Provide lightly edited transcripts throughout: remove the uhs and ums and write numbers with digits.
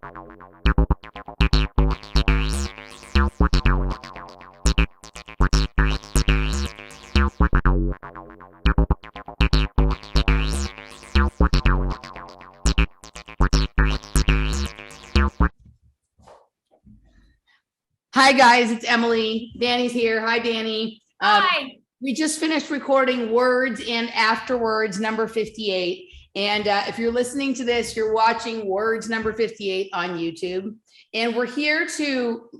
Hi guys, it's Emily. Danny's here. Hi, Danny. Hi. We just finished recording Words and Afterwords number 58. And if you're listening to this, you're watching Words number 58 on YouTube. And we're here to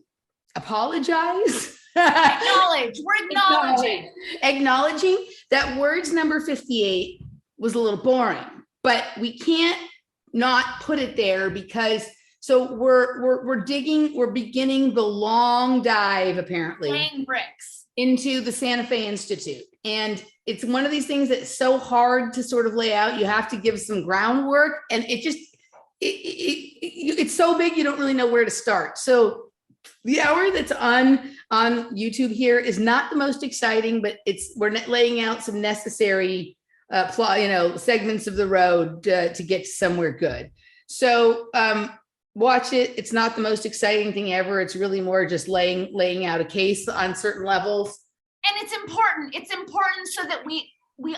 apologize. Acknowledge. We're acknowledging. Acknowledging that Words number 58 was a little boring, but we can't not put it there because we're beginning the long dive, apparently, laying bricks into the Santa Fe Institute. And it's one of these things that's so hard to sort of lay out. You have to give some groundwork, and it's so big, you don't really know where to start. So the hour that's on YouTube here is not the most exciting, but we're laying out some necessary segments of the road to get to somewhere good. So watch it. It's not the most exciting thing ever. It's really more just laying out a case on certain levels. And it's important. It's important so that we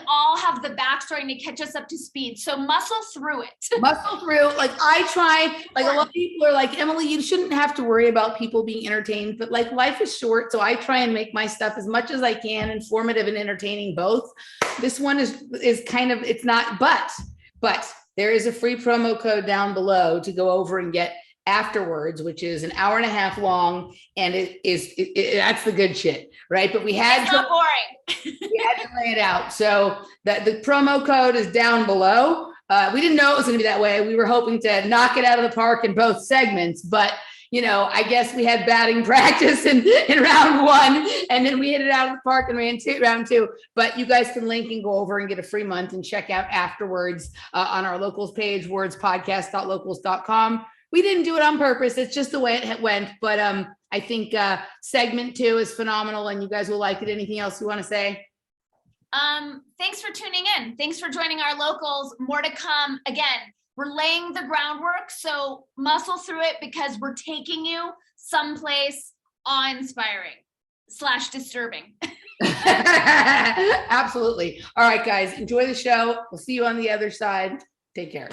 all have the backstory to catch us up to speed. So muscle through it. Muscle through. Like I try, like a lot of people are like, Emily, you shouldn't have to worry about people being entertained, but like life is short. So I try and make my stuff as much as I can informative and entertaining both. This one is kind of, it's not, but there is a free promo code down below to go over and get Afterwords, which is an hour and a half long, and that's the good shit, right? But it's not boring. We had to lay it out. So the promo code is down below. We didn't know it was going to be that way. We were hoping to knock it out of the park in both segments, but I guess we had batting practice in round one, and then we hit it out of the park and ran round two. But you guys can link and go over and get a free month and check out Afterwords on our locals page, wordspodcast.locals.com. We didn't do it on purpose. It's just the way it went. But I think segment 2 is phenomenal, and you guys will like it. Anything else you want to say? Thanks for tuning in. Thanks for joining our locals. More to come. Again, we're laying the groundwork, so muscle through it because we're taking you someplace awe-inspiring / disturbing. Absolutely. All right, guys, enjoy the show. We'll see you on the other side. Take care.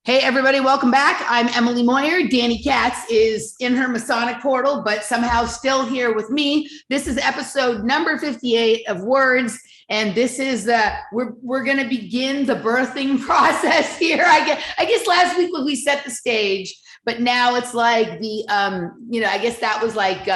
Hey, everybody, welcome back. I'm Emily Moyer. Danny Katz is in her Masonic portal, but somehow still here with me. This is episode number 58 of Words. And this is we're going to begin the birthing process here. I guess last week we set the stage, but now it's like I guess that was like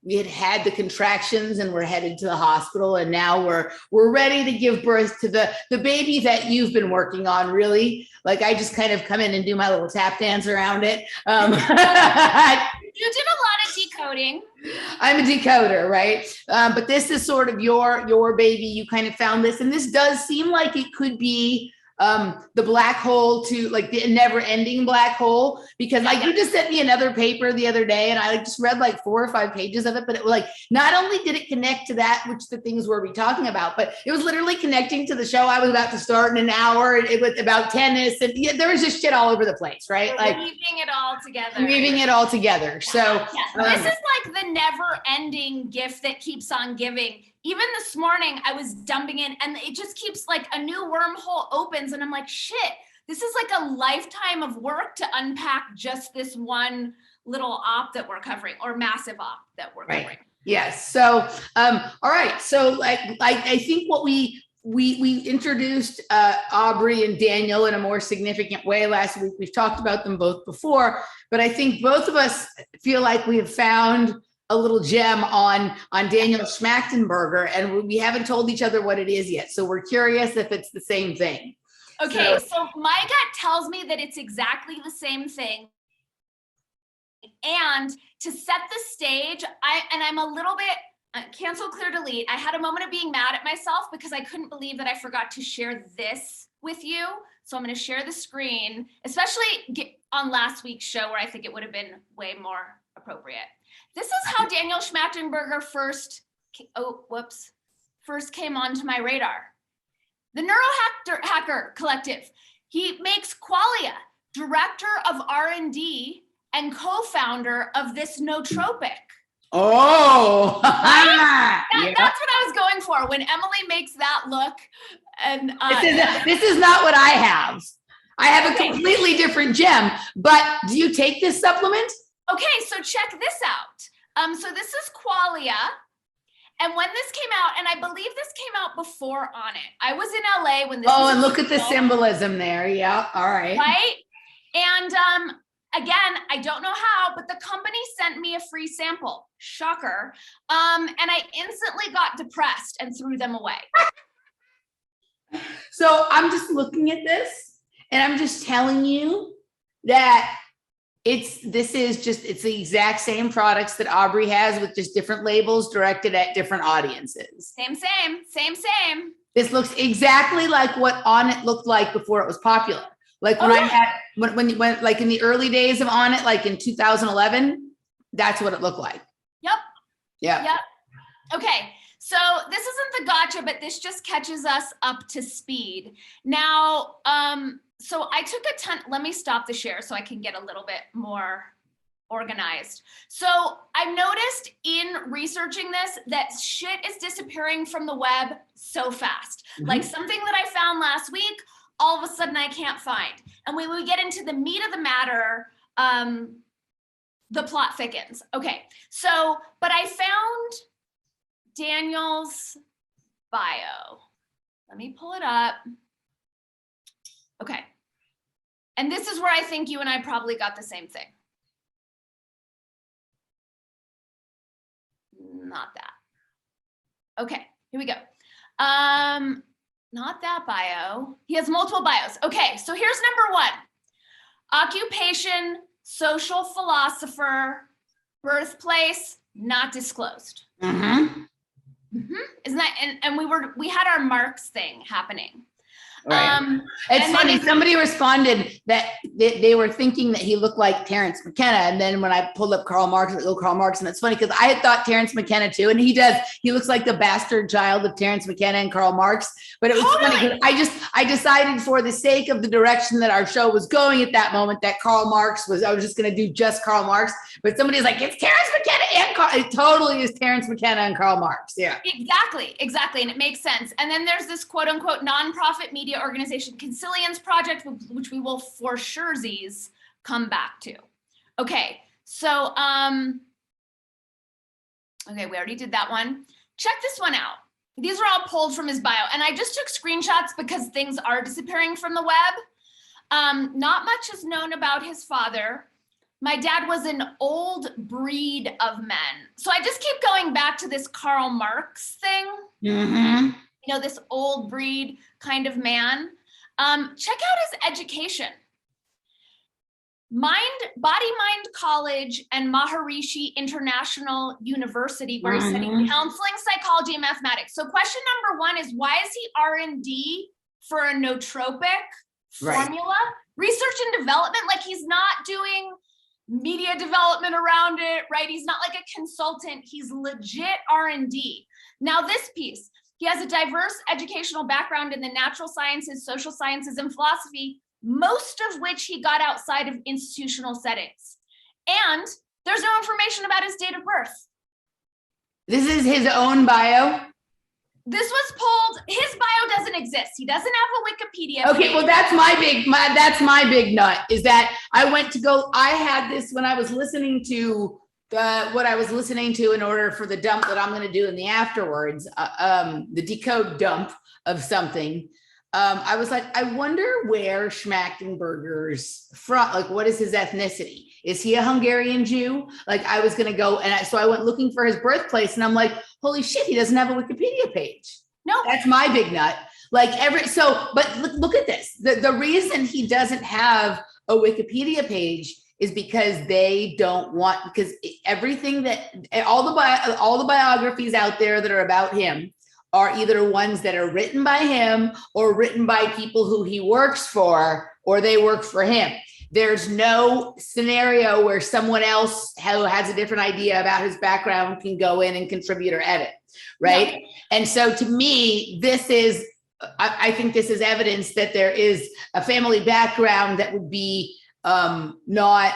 we had the contractions and we're headed to the hospital, and now we're ready to give birth to the baby that you've been working on. Really, like I just kind of come in and do my little tap dance around it. You did a lot of decoding. I'm a decoder, right? But this is sort of your baby. You kind of found this, and this does seem like it could be the black hole to like the never ending black hole, because like you just sent me another paper the other day and I just read like 4 or 5 pages of it, but it was like, not only did it connect to that, which the things we're talking about, but it was literally connecting to the show I was about to start in an hour. And it was about tennis, and there was just shit all over the place, right? We're weaving it all together. Weaving it all together. So this is like the never ending gift that keeps on giving. Even this morning, I was dumping in, and it just keeps like a new wormhole opens, and I'm like, shit, this is like a lifetime of work to unpack just this one little op that we're covering, or massive op that we're covering. Yes. So, all right. So I think what we introduced Aubrey and Daniel in a more significant way last week. We've talked about them both before, but I think both of us feel like we have found a little gem on Daniel Schmachtenberger, and we haven't told each other what it is yet. So we're curious if it's the same thing. Okay, so my gut tells me that it's exactly the same thing. And to set the stage, I'm a little bit cancel, clear, delete. I had a moment of being mad at myself because I couldn't believe that I forgot to share this with you. So I'm going to share the screen, especially on last week's show where I think it would have been way more appropriate. This is how Daniel Schmachtenberger first came onto my radar. The Neurohacker Collective. He makes Qualia, director of R&D and co-founder of this nootropic. Oh, Right? yeah. That's what I was going for when Emily makes that look. And this is not what I have. I have a completely different gem. But do you take this supplement? Okay, so check this out. So this is Qualia. And when this came out, and I believe this came out before On It. I was in LA when this was and look at the symbolism there. Yeah, all right. Right? And again, I don't know how, but the company sent me a free sample. Shocker. And I instantly got depressed and threw them away. So I'm just looking at this and I'm just telling you that it's the exact same products that Aubrey has with just different labels directed at different audiences. Same. This looks exactly like what On It looked like before it was popular. Like when when like in the early days of On It, like in 2011, that's what it looked like. Yep. Yeah. Yep. Okay. So this isn't the gotcha, but this just catches us up to speed. Now, so I took a ton, let me stop the share so I can get a little bit more organized. So I noticed in researching this that shit is disappearing from the web so fast. Like something that I found last week, all of a sudden I can't find. And when we get into the meat of the matter, the plot thickens. Okay, so, but I found Daniel's bio. Let me pull it up. Okay. And this is where I think you and I probably got the same thing. Not that. Okay, here we go. Not that bio. He has multiple bios. Okay, so here's number one. Occupation, social philosopher, birthplace, not disclosed. Isn't that, and we had our Marx thing happening. Right. It's funny. Somebody responded that they were thinking that he looked like Terence McKenna. And then when I pulled up Karl Marx, Karl Marx, and it's funny because I had thought Terence McKenna too. And he does. He looks like the bastard child of Terence McKenna and Karl Marx. But it was funny because I decided for the sake of the direction that our show was going at that moment that Karl Marx I was just going to do just Karl Marx. But somebody's like, it's Terence McKenna and Karl. It totally is Terence McKenna and Karl Marx. Yeah. Exactly. And it makes sense. And then there's this quote unquote nonprofit media organization, Consilience Project, which we will for surezies come back to. Okay, so, okay, we already did that one. Check this one out. These are all pulled from his bio. And I just took screenshots because things are disappearing from the web. Not much is known about his father. My dad was an old breed of men. So I just keep going back to this Karl Marx thing. You know, this old breed kind of man. Check out his education. Body Mind College and Maharishi International University, where he studied counseling, psychology, and mathematics. So question number one is, why is he R&D for a nootropic formula? Research and development, like he's not doing media development around it, right? He's not like a consultant, he's legit R&D. Now this piece, he has a diverse educational background in the natural sciences, social sciences, and philosophy, most of which he got outside of institutional settings. And there's no information about his date of birth. This is his own bio? This was pulled, his bio doesn't exist. He doesn't have a Wikipedia page. Okay, well, that's my big nut, is that I had this when I was listening to what I was listening to in order for the dump that I'm going to do in the Afterwords, the decode dump of something. I was like, I wonder where Schmachtenberger's from. Like, what is his ethnicity? Is he a Hungarian Jew? Like, I was going to go. So I went looking for his birthplace and I'm like, holy shit, he doesn't have a Wikipedia page. No, that's my big nut. Like but look at this. The reason he doesn't have a Wikipedia page is because they don't want, because everything that, all the biographies out there that are about him are either ones that are written by him or written by people who he works for, or they work for him. There's no scenario where someone else who has a different idea about his background can go in and contribute or edit, right? Yeah. And so to me, this is I think this is evidence that there is a family background that would be not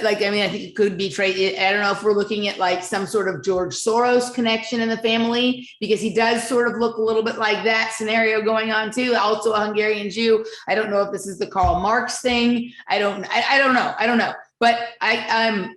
like, I mean, I think it could be trade. I don't know if we're looking at like some sort of George Soros connection in the family, because he does sort of look a little bit like that scenario going on too. Also a Hungarian Jew. I don't know if this is the Karl Marx thing. I don't know. But I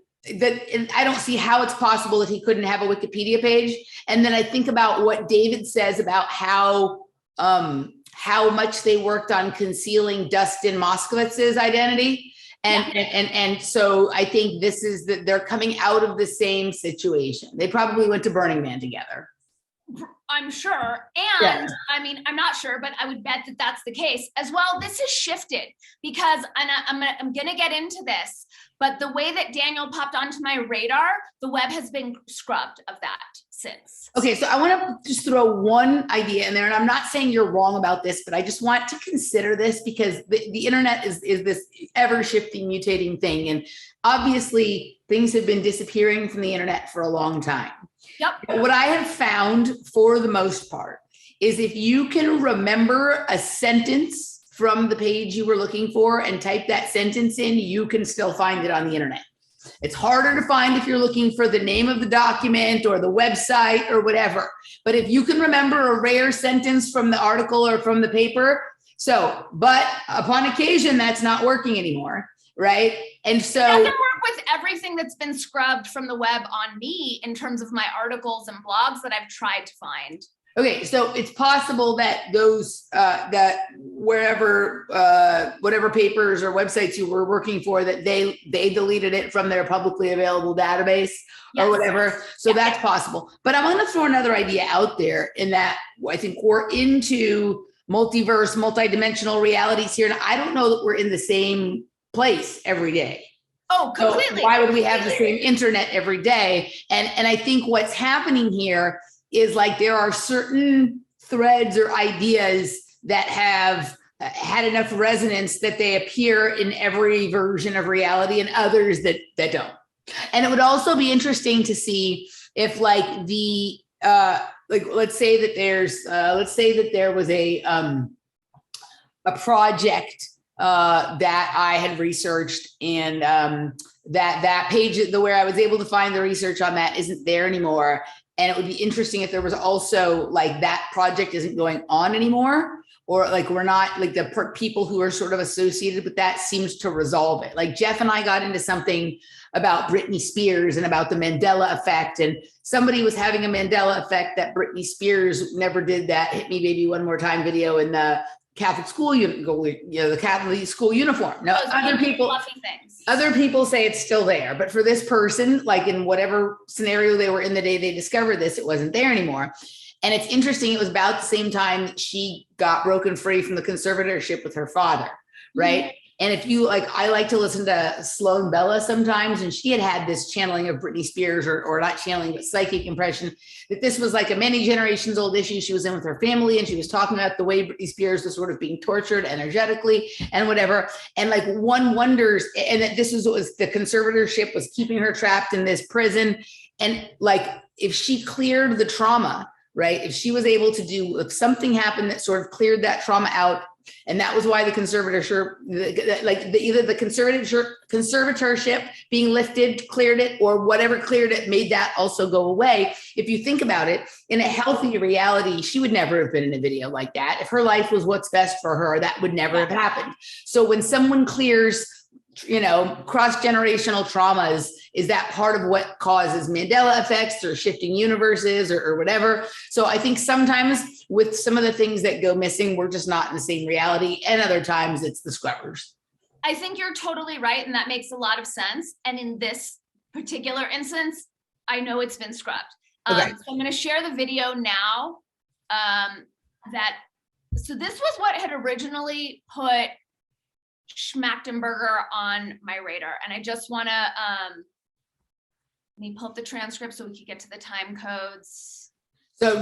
don't see how it's possible that he couldn't have a Wikipedia page. And then I think about what David says about how much they worked on concealing Dustin Moskowitz's identity. And so I think this is that they're coming out of the same situation. They probably went to Burning Man together. I'm sure. And I mean, I'm not sure, but I would bet that that's the case as well. This has shifted because, and I'm going to get into this, but the way that Daniel popped onto my radar, the web has been scrubbed of that since. Okay, so I want to just throw one idea in there, and I'm not saying you're wrong about this, but I just want to consider this because the internet is this ever-shifting, mutating thing, and obviously things have been disappearing from the internet for a long time. Yep. What I have found for the most part is if you can remember a sentence from the page you were looking for and type that sentence in, you can still find it on the internet. It's harder to find if you're looking for the name of the document or the website or whatever. But if you can remember a rare sentence from the article or from the paper, but upon occasion, that's not working anymore, right? And so it doesn't work with everything that's been scrubbed from the web on me in terms of my articles and blogs that I've tried to find. Okay, so it's possible that those whatever papers or websites you were working for, that they deleted it from their publicly available database or whatever. So that's possible. But I'm going to throw another idea out there in that I think we're into multiverse, multidimensional realities here, and I don't know that we're in the same place every day. Oh, completely. So why would we have the same internet every day? And I think what's happening here is like there are certain threads or ideas that have had enough resonance that they appear in every version of reality, and others that don't. And it would also be interesting to see if like let's say that there was a project that I had researched, and that page where I was able to find the research on that isn't there anymore. And it would be interesting if there was also like that project isn't going on anymore, or like we're not like the people who are sort of associated with that seems to resolve it. Like Jeff and I got into something about Britney Spears and about the Mandela effect, and somebody was having a Mandela effect that Britney Spears never did that "Hit Me Baby One More Time" video in the Catholic school, the Catholic school uniform. No, other people say it's still there, but for this person, like in whatever scenario they were in the day they discovered this, it wasn't there anymore. And it's interesting. It was about the same time that she got broken free from the conservatorship with her father, right? Mm-hmm. And if you like, I like to listen to Sloan Bella sometimes, and she had this channeling of Britney Spears, or not channeling, but psychic impression, that this was like a many generations old issue she was in with her family. And she was talking about the way Britney Spears was sort of being tortured energetically and whatever. And like one wonders, and that this was the conservatorship was keeping her trapped in this prison. And like, if she cleared the trauma, right? If she was able to do, if something happened that sort of cleared that trauma out, and that was why the conservatorship, either the conservatorship being lifted, cleared it, or whatever cleared it, made that also go away. If you think about it, in a healthy reality, she would never have been in a video like that. If her life was what's best for her, that would never have happened. So when someone clears, cross-generational traumas, is that part of what causes Mandela effects or shifting universes or whatever? So I think sometimes with some of the things that go missing, we're just not in the same reality. And other times it's the scrubbers. I think you're totally right. And that makes a lot of sense. And in this particular instance, I know it's been scrubbed. Okay. So I'm going to share the video now. So this was what had originally put Schmachtenberger on my radar. And I just want to, let me pull up the transcript so we can get to the time codes. So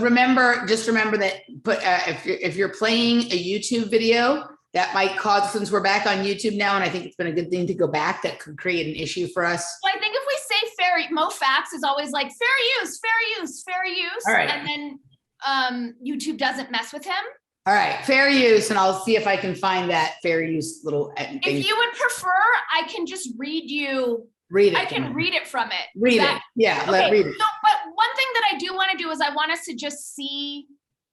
just remember that, but if you're playing a YouTube video, that might cause, since we're back on YouTube now, and I think it's been a good thing to go back, that could create an issue for us. Well, I think if we say Mo Fax is always like fair use. All right. And then YouTube doesn't mess with him. All right, fair use, and I'll see if I can find that fair use little thing. If you would prefer, I can just read you. Read it. I can read it from it. Read it. Yeah, okay. read it. So, but one thing that I do want to do is I want us to just see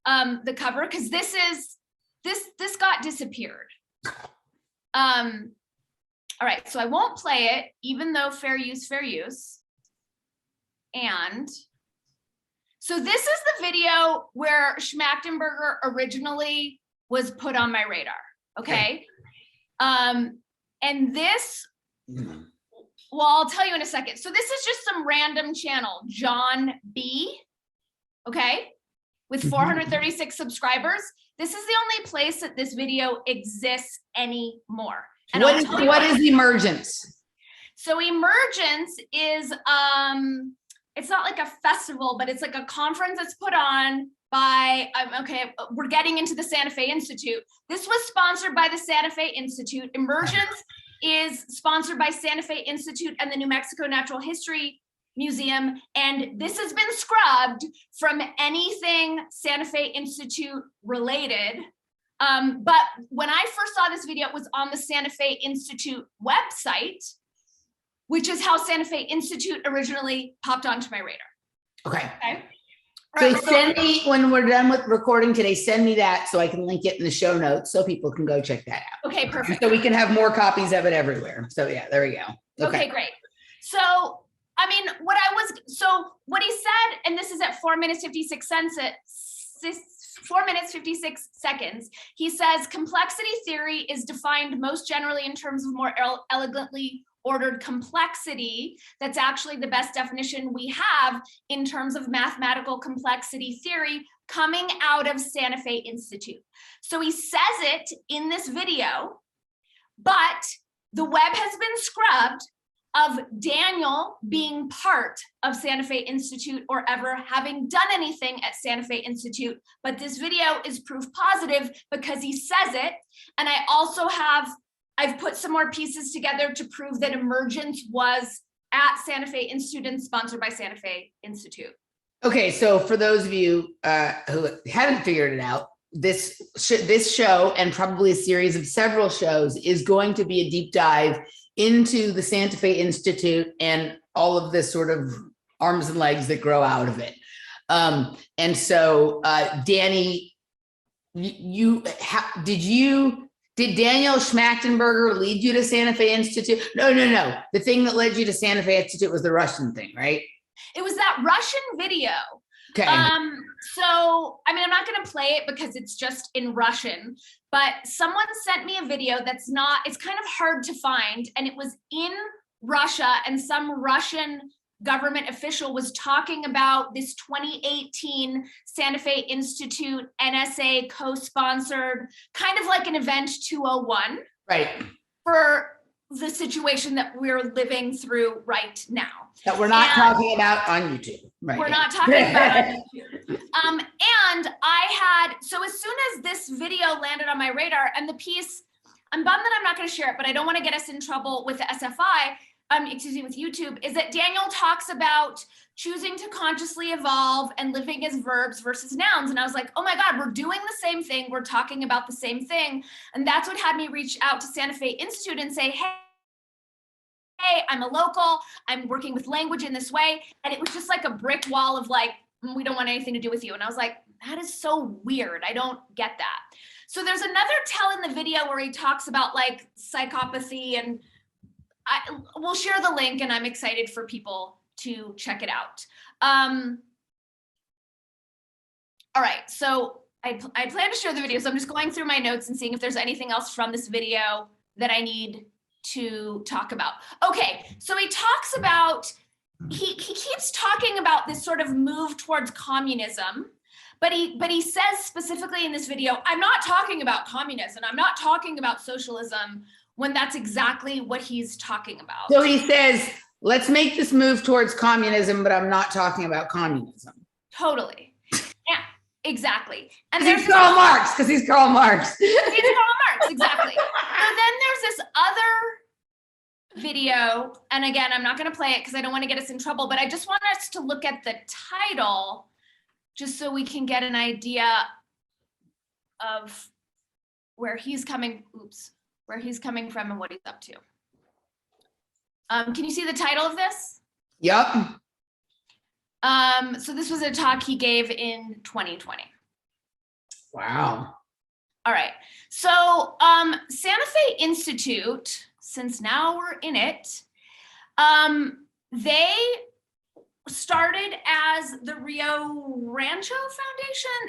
the cover, because this got disappeared. All right, so I won't play it, even though fair use, fair use. And so this is the video where Schmachtenberger originally was put on my radar, okay? And this, well, I'll tell you in a second. So this is just some random channel, John B, okay? With 436 subscribers. This is the only place that this video exists anymore. And what is Emergence? So Emergence is, it's not like a festival, but it's like a conference that's put on by, okay, we're getting into the Santa Fe Institute. This was sponsored by the Santa Fe Institute. Emergence is sponsored by Santa Fe Institute and the New Mexico Natural History Museum. And this has been scrubbed from anything Santa Fe Institute related. But when I first saw this video, it was on the Santa Fe Institute website, which is how Santa Fe Institute originally popped onto my radar. Okay. Okay. So send me, when we're done with recording today, send me that so I can link it in the show notes so people can go check that out. Okay, perfect. So we can have more copies of it everywhere. So yeah, there we go. Okay, great. So, I mean, what he said, and this is at 4 minutes, 56 seconds, he says, complexity theory is defined most generally in terms of more elegantly ordered complexity. That's actually the best definition we have in terms of mathematical complexity theory coming out of Santa Fe Institute. So he says it in this video, but the web has been scrubbed of Daniel being part of Santa Fe Institute or ever having done anything at Santa Fe Institute. But this video is proof positive because he says it. And I also I've put some more pieces together to prove that Emergence was at Santa Fe Institute and sponsored by Santa Fe Institute. Okay, so for those of you who haven't figured it out, this show and probably a series of several shows is going to be a deep dive into the Santa Fe Institute and all of this sort of arms and legs that grow out of it. And so, Dani, did Daniel Schmachtenberger lead you to Santa Fe Institute? No. The thing that led you to Santa Fe Institute was the Russian thing, right? It was that Russian video. Okay. So, I mean, I'm not going to play it because it's just in Russian, but someone sent me a video it's kind of hard to find. And it was in Russia, and some Russian government official was talking about this 2018 Santa Fe Institute NSA co-sponsored, kind of like an event 201. Right. For the situation that we're living through right now. That we're not talking about on YouTube. Right. We're not talking about on YouTube. And so as soon as this video landed on my radar, and the piece, I'm bummed that I'm not going to share it, but I don't want to get us in trouble with the SFI, with YouTube, is that Daniel talks about choosing to consciously evolve and living as verbs versus nouns. And I was like, oh my God, we're doing the same thing. We're talking about the same thing. And that's what had me reach out to Santa Fe Institute and say, hey, I'm a local, I'm working with language in this way. And it was just like a brick wall of like, we don't want anything to do with you. And I was like, that is so weird. I don't get that. So there's another tell in the video where he talks about like psychopathy, and we'll share the link, and I'm excited for people to check it out. All right, so I plan to share the video, so I'm just going through my notes and seeing if there's anything else from this video that I need to talk about. Okay, so he talks about, he keeps talking about this sort of move towards communism, but he says specifically in this video, I'm not talking about communism, I'm not talking about socialism, when that's exactly what he's talking about. So he says, let's make this move towards communism, but I'm not talking about communism. Totally. Yeah, exactly. And he's Karl Marx, because he's Karl Marx. He's Karl Marx, exactly. And then there's this other video, and again, I'm not going to play it because I don't want to get us in trouble, but I just want us to look at the title just so we can get an idea of where he's coming, where he's coming from and what he's up to. Can you see the title of this? Yep. So this was a talk he gave in 2020. Wow. All right. So Santa Fe Institute, since now we're in it, they started as the Rio Rancho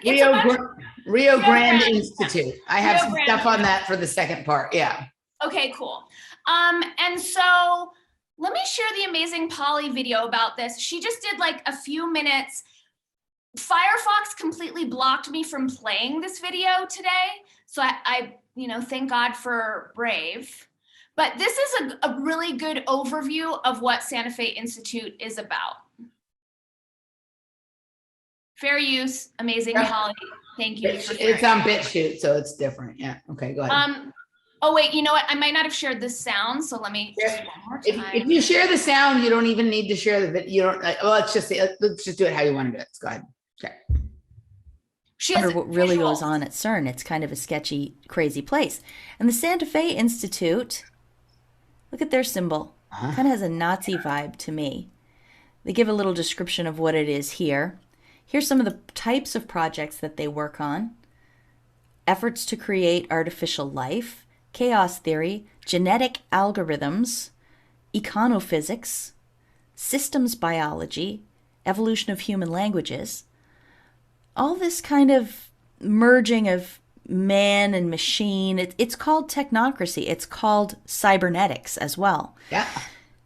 Foundation. Rio Grande Institute. I have Rio some Grande. stuff on that for the second part. Yeah. Okay, cool. And so let me share the amazing Polly video about this. She just did like a few minutes. Firefox completely blocked me from playing this video today. So I thank God for Brave. But this is a really good overview of what Santa Fe Institute is about. Fair use, amazing, Yeah. Polly. Thank you. It's on BitChute, so it's different. Yeah. Okay, go ahead. Oh wait, you know what? I might not have shared the sound, so let me just one more time. If you share the sound, you don't even need to share the video. You don't. Well, let's just do it how you want to do it. Go ahead. Okay. She has what really visuals. goes on at CERN. It's kind of a sketchy, crazy place. And the Santa Fe Institute, look at their symbol. Kind of has a Nazi vibe to me. They give a little description of what it is here. Here's some of the types of projects that they work on. Efforts to create artificial life, chaos theory, genetic algorithms, econophysics, systems biology, evolution of human languages. All this kind of merging of man and machine. It's called technocracy. It's called cybernetics as well. Yeah.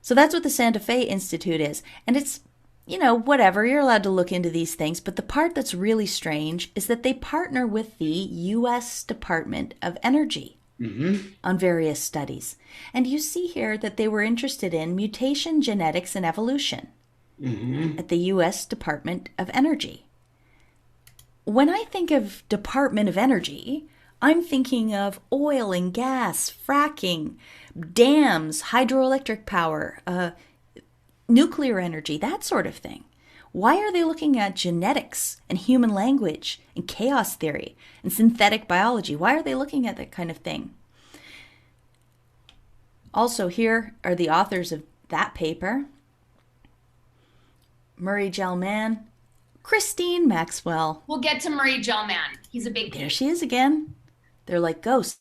So that's what the Santa Fe Institute is. And it's, whatever, you're allowed to look into these things. But the part that's really strange is that they partner with the U.S. Department of Energy on various studies. And you see here that they were interested in mutation, genetics, and evolution at the U.S. Department of Energy. When I think of Department of Energy, I'm thinking of oil and gas, fracking, dams, hydroelectric power, nuclear energy, that sort of thing. Why are they looking at genetics and human language and chaos theory and synthetic biology? Why are they looking at that kind of thing? Also, here are the authors of that paper. Murray Gell-Mann, Christine Maxwell. We'll get to Murray Gell-Mann. He's a big There she is again. They're like ghosts.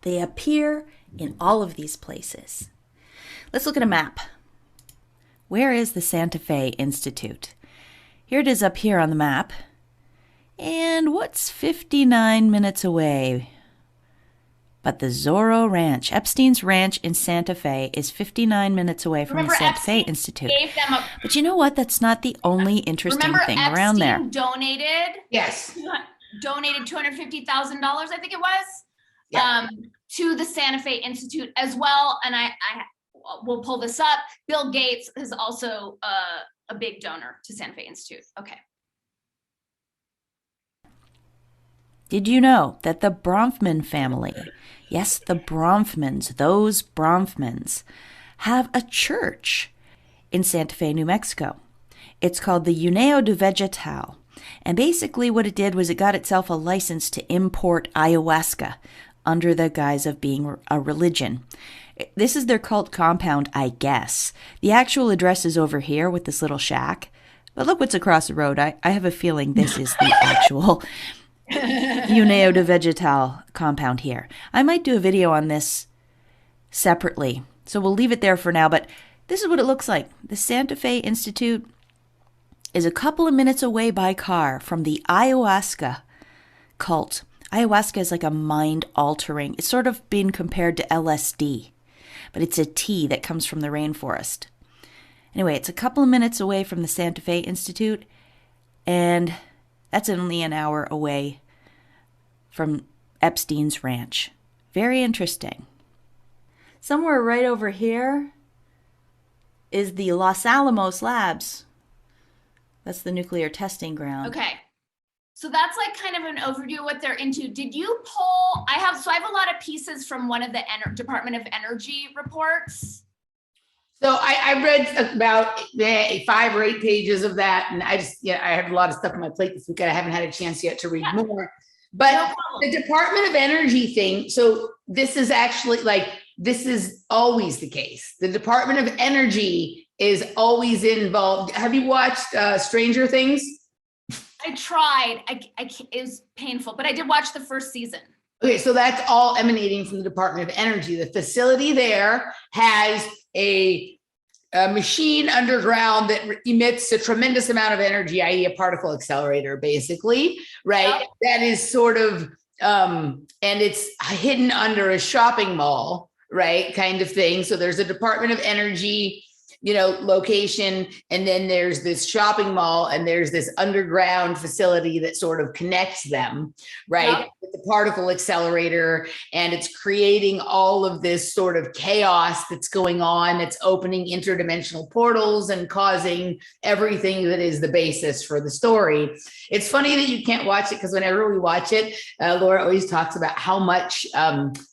They appear in all of these places. Let's look at a map. Where is the Santa Fe Institute? Here it is up here on the map. And what's 59 minutes away? But the Zorro Ranch, Epstein's Ranch in Santa Fe, is 59 minutes away from the Santa Fe Institute. But you know what? That's not the only interesting thing around there. Donated. Yes. Donated $250,000, I think it was, to the Santa Fe Institute as well. And I will pull this up. Bill Gates is also a big donor to Santa Fe Institute. Okay. Did you know that the Bronfman family, yes, the Bronfmans, those Bronfmans, have a church in Santa Fe, New Mexico? It's called the União do Vegetal. And basically what it did was it got itself a license to import ayahuasca under the guise of being a religion. This is their cult compound, I guess. The actual address is over here with this little shack. But look what's across the road. I have a feeling this is the actual União do Vegetal compound here. I might do a video on this separately, so we'll leave it there for now. But this is what it looks like. The Santa Fe Institute is a couple of minutes away by car from the ayahuasca cult. Ayahuasca is like a mind-altering. It's sort of been compared to LSD, but it's a tea that comes from the rainforest. Anyway, it's a couple of minutes away from the Santa Fe Institute, and that's only an hour away from Epstein's Ranch. Very interesting. Somewhere right over here is the Los Alamos Labs. That's the nuclear testing ground. Okay. So that's like kind of an overview of what they're into. Did you pull, I have a lot of pieces from one of the Department of Energy reports. So I read about 5 or 8 pages of that. And I had a lot of stuff on my plate this week. I haven't had a chance yet to read more. But No problem. the Department of Energy thing, so this is actually like, this is always the case. The Department of Energy is always involved. Have you watched Stranger Things? I tried. It was painful, but I did watch the first season. Okay, so that's all emanating from the Department of Energy. The facility there has a machine underground that emits a tremendous amount of energy, i.e. a particle accelerator, basically, right? Yep. That is sort of, and it's hidden under a shopping mall, right? Kind of thing. So there's a Department of Energy, location, and then there's this shopping mall, and there's this underground facility that sort of connects them, right? Yep. With the particle accelerator, and it's creating all of this sort of chaos that's going on. It's opening interdimensional portals and causing everything that is the basis for the story. It's funny that you can't watch it because whenever we watch it, Laura always talks about how much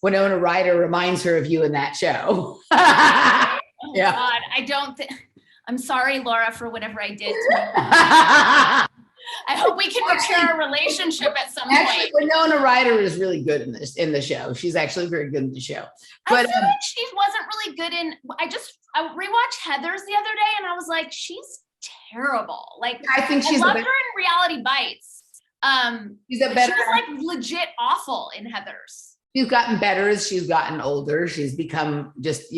Winona Ryder reminds her of you in that show. Oh Yeah. God, I don't think. I'm sorry, Laura, for whatever I did to you. I hope we can repair our relationship at some Actually, point. Winona Ryder is really good in the show. She's actually very good in the show. I But feel like she wasn't really good in. I rewatched Heathers the other day, and I was like, she's terrible. Like, I think she's I loved her in Reality Bites. she's a She better. was like legit awful in Heathers. She's gotten better as she's gotten older. She's become just,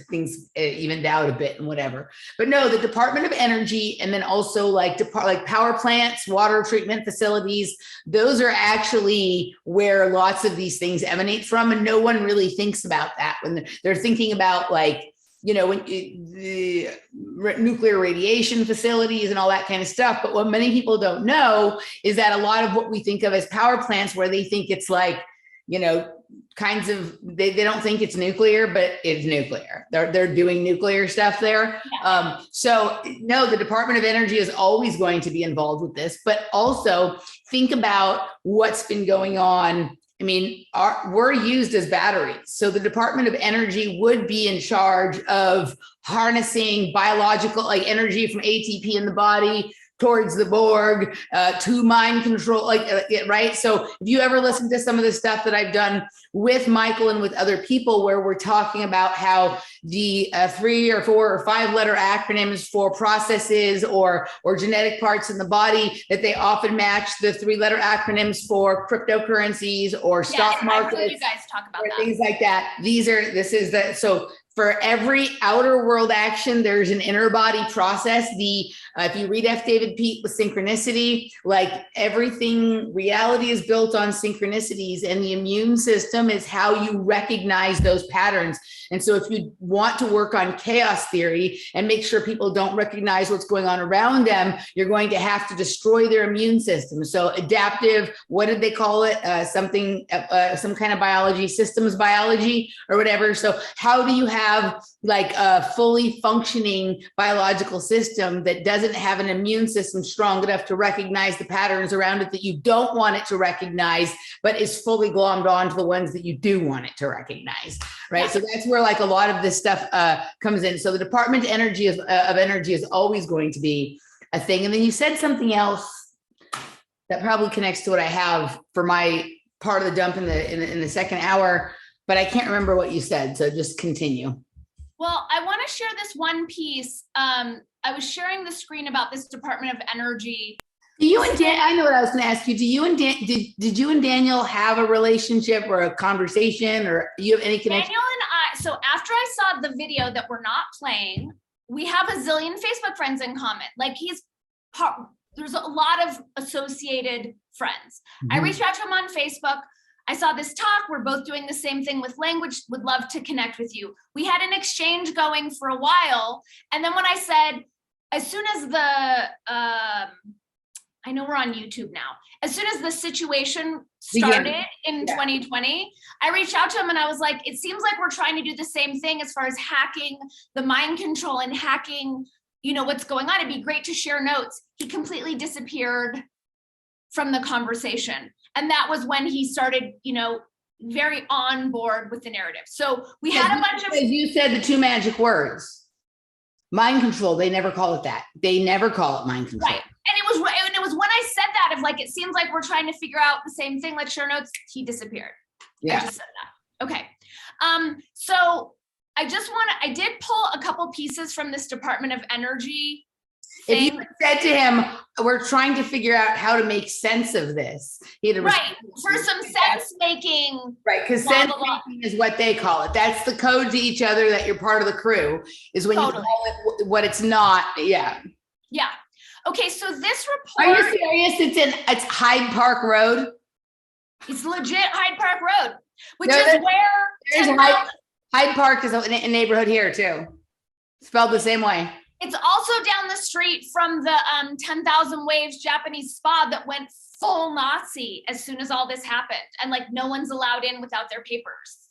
things evened out a bit and whatever. But no, the Department of Energy, and then also like power plants, water treatment facilities, those are actually where lots of these things emanate from. And no one really thinks about that when they're thinking about like, when the nuclear radiation facilities and all that kind of stuff. But what many people don't know is that a lot of what we think of as power plants, where they think it's like, kinds of, they don't think it's nuclear, but it's nuclear. They're doing nuclear stuff there. Yeah. So no, the Department of Energy is always going to be involved with this, but also think about what's been going on. I mean, we're used as batteries. So the Department of Energy would be in charge of harnessing biological, like energy from ATP in the body towards the Borg, to mind control, right? So if you ever listen to some of the stuff that I've done with Michael and with other people, where we're talking about how the 3 or 4 or 5 letter acronyms for processes or genetic parts in the body, that they often match the 3 letter acronyms for cryptocurrencies or stock markets. I've heard you guys talk about that. Things like that. So for every outer world action, there's an inner body process. If you read F. David Pete with synchronicity, like everything, reality is built on synchronicities, and the immune system is how you recognize those patterns. And so if you want to work on chaos theory and make sure people don't recognize what's going on around them, you're going to have to destroy their immune system. So adaptive, what did they call it? Some kind of biology, systems biology or whatever. So how do you have like a fully functioning biological system that doesn't have an immune system strong enough to recognize the patterns around it that you don't want it to recognize, but is fully glommed onto the ones that you do want it to recognize, right? Yeah. So that's where like a lot of this stuff comes in. So the Department of Energy is always going to be a thing. And then you said something else that probably connects to what I have for my part of the dump in the second hour, but I can't remember what you said. So just continue. Well, I want to share this one piece. I was sharing the screen about this Department of Energy. Do you and Dan, I know what I was going to ask you. Do you and Dan, did you and Daniel have a relationship or a conversation, or you have any connection? Daniel and I, so after I saw the video that we're not playing, we have a zillion Facebook friends in common. Like there's a lot of associated friends. Mm-hmm. I reached out to him on Facebook. I saw this talk. We're both doing the same thing with language. Would love to connect with you. We had an exchange going for a while. And then when I said, as soon as I know we're on YouTube now, as soon as the situation started in 2020, I reached out to him and I was like, it seems like we're trying to do the same thing as far as hacking the mind control and hacking, what's going on. It'd be great to share notes. He completely disappeared from the conversation. And that was when he started, very on board with the narrative. So we had a bunch of. You said the 2 magic words, mind control. They never call it that. They never call it mind control. Right. And it was when I said that 5, like, it seems like we're trying to figure out the same thing, like share notes, he disappeared. Yeah. I just said that. Okay. So I did pull a couple pieces from this Department of Energy If thing. you had said to him, we're trying to figure out how to make sense of this, he'd have Right, for some sense making. Right, because Blah, sense blah, blah. making is what they call it. That's the code to each other that you're part of the crew, is when Totally. you call it what it's not. Yeah. Yeah. Okay, so this Are you report, serious? It's Hyde Park Road. it's legit Hyde Park Road, which No, is there's where Hyde Park is a neighborhood here too. Spelled the same way. it's also down the street from the 10,000 Waves Japanese spa that went full Nazi as soon as all this happened. And like no one's allowed in without their papers.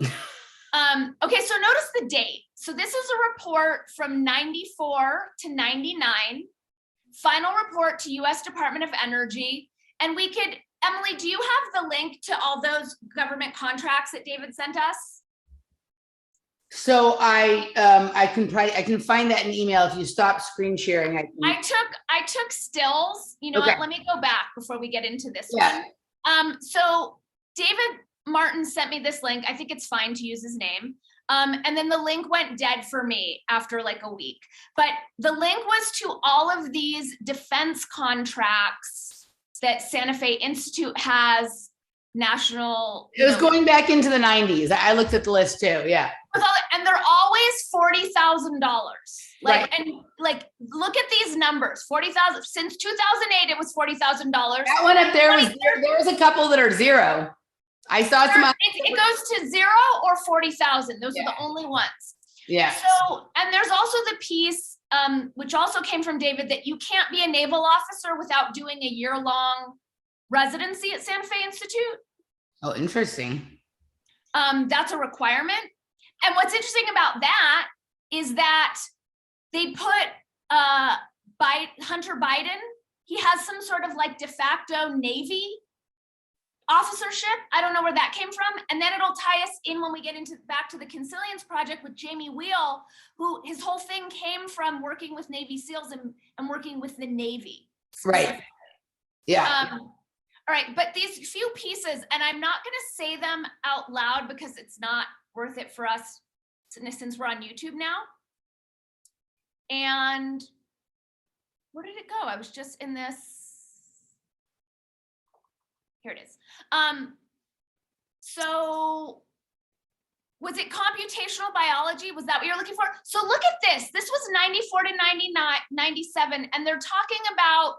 Okay, so notice the date. So this is a report from 94 to 99, final report to US Department of Energy. And we could, Emily, do you have the link to all those government contracts that David sent us? So I can find that in email if you stop screen sharing. I took stills. You know Okay. what? Let me go back before we get into this Yeah. one. So David Martin sent me this link. I think it's fine to use his name. And then the link went dead for me after like a week. But the link was to all of these defense contracts that Santa Fe Institute has national. It was going back into the 90s. I looked at the list too. Yeah. And they're always $40,000. Like, Right. and like, look at these numbers, 40,000, since 2008, it was $40,000. That one up there there was a couple that are zero. I saw some. It goes to 0 or 40,000. Those are the only ones. Yeah. So, and there's also the piece, which also came from David, that you can't be a naval officer without doing a year-long residency at Santa Fe Institute. Oh, interesting. That's a requirement. And what's interesting about that is that they put Hunter Biden, he has some sort of like de facto Navy officership. I don't know where that came from. And then it'll tie us in when we get into back to the Consilience Project with Jamie Wheel, who his whole thing came from working with Navy SEALs and working with the Navy. Right. Yeah. All right, but these few pieces, and I'm not going to say them out loud because it's not worth it for us since we're on YouTube now. And where did it go? I was just in this. Here it is. So was it computational biology? Was that what you're looking for? So look at this. This was 94 to 99, 97, and they're talking about,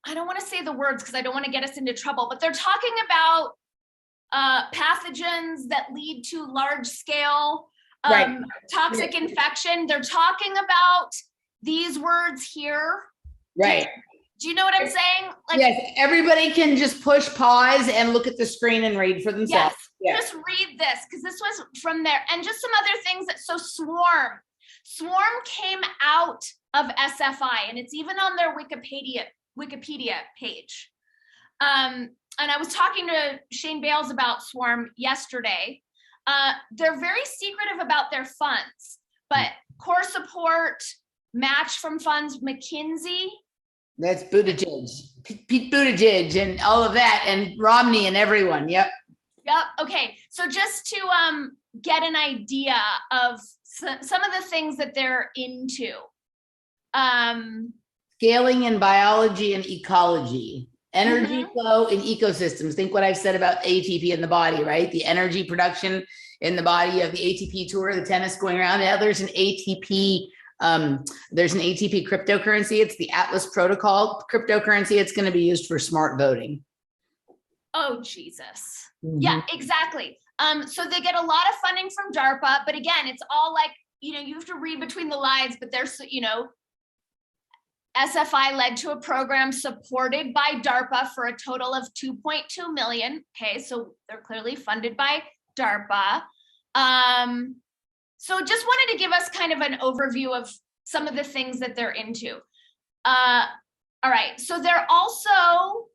I don't want to say the words because I don't want to get us into trouble, but they're talking about pathogens that lead to large scale toxic infection. They're talking about these words here. Right. Do you know what I'm saying? Like, yes, everybody can just push pause and look at the screen and read for themselves. Yes, just read this because this was from there. And just some other things that, so Swarm came out of SFI and it's even on their Wikipedia page. And I was talking to Shane Bales about Swarm yesterday. They're very secretive about their funds, but core support, match from funds, McKinsey. That's Buttigieg, Pete Buttigieg and all of that, and Romney and everyone. Yep. Okay. So just to get an idea of some of the things that they're into. Scaling in biology and ecology, energy flow in ecosystems. Think what I've said about ATP in the body, right? The energy production in the body of the ATP tour, the tennis going around. Now there's an ATP. There's an ATP cryptocurrency. It's the Atlas Protocol cryptocurrency. It's going to be used for smart voting. Oh, Jesus. Yeah, exactly. So they get a lot of funding from DARPA, but again, it's all like, you have to read between the lines, but there's, SFI led to a program supported by DARPA for a total of 2.2 million. Okay, so they're clearly funded by DARPA. So just wanted to give us kind of an overview of some of the things that they're into. All right, so they're also,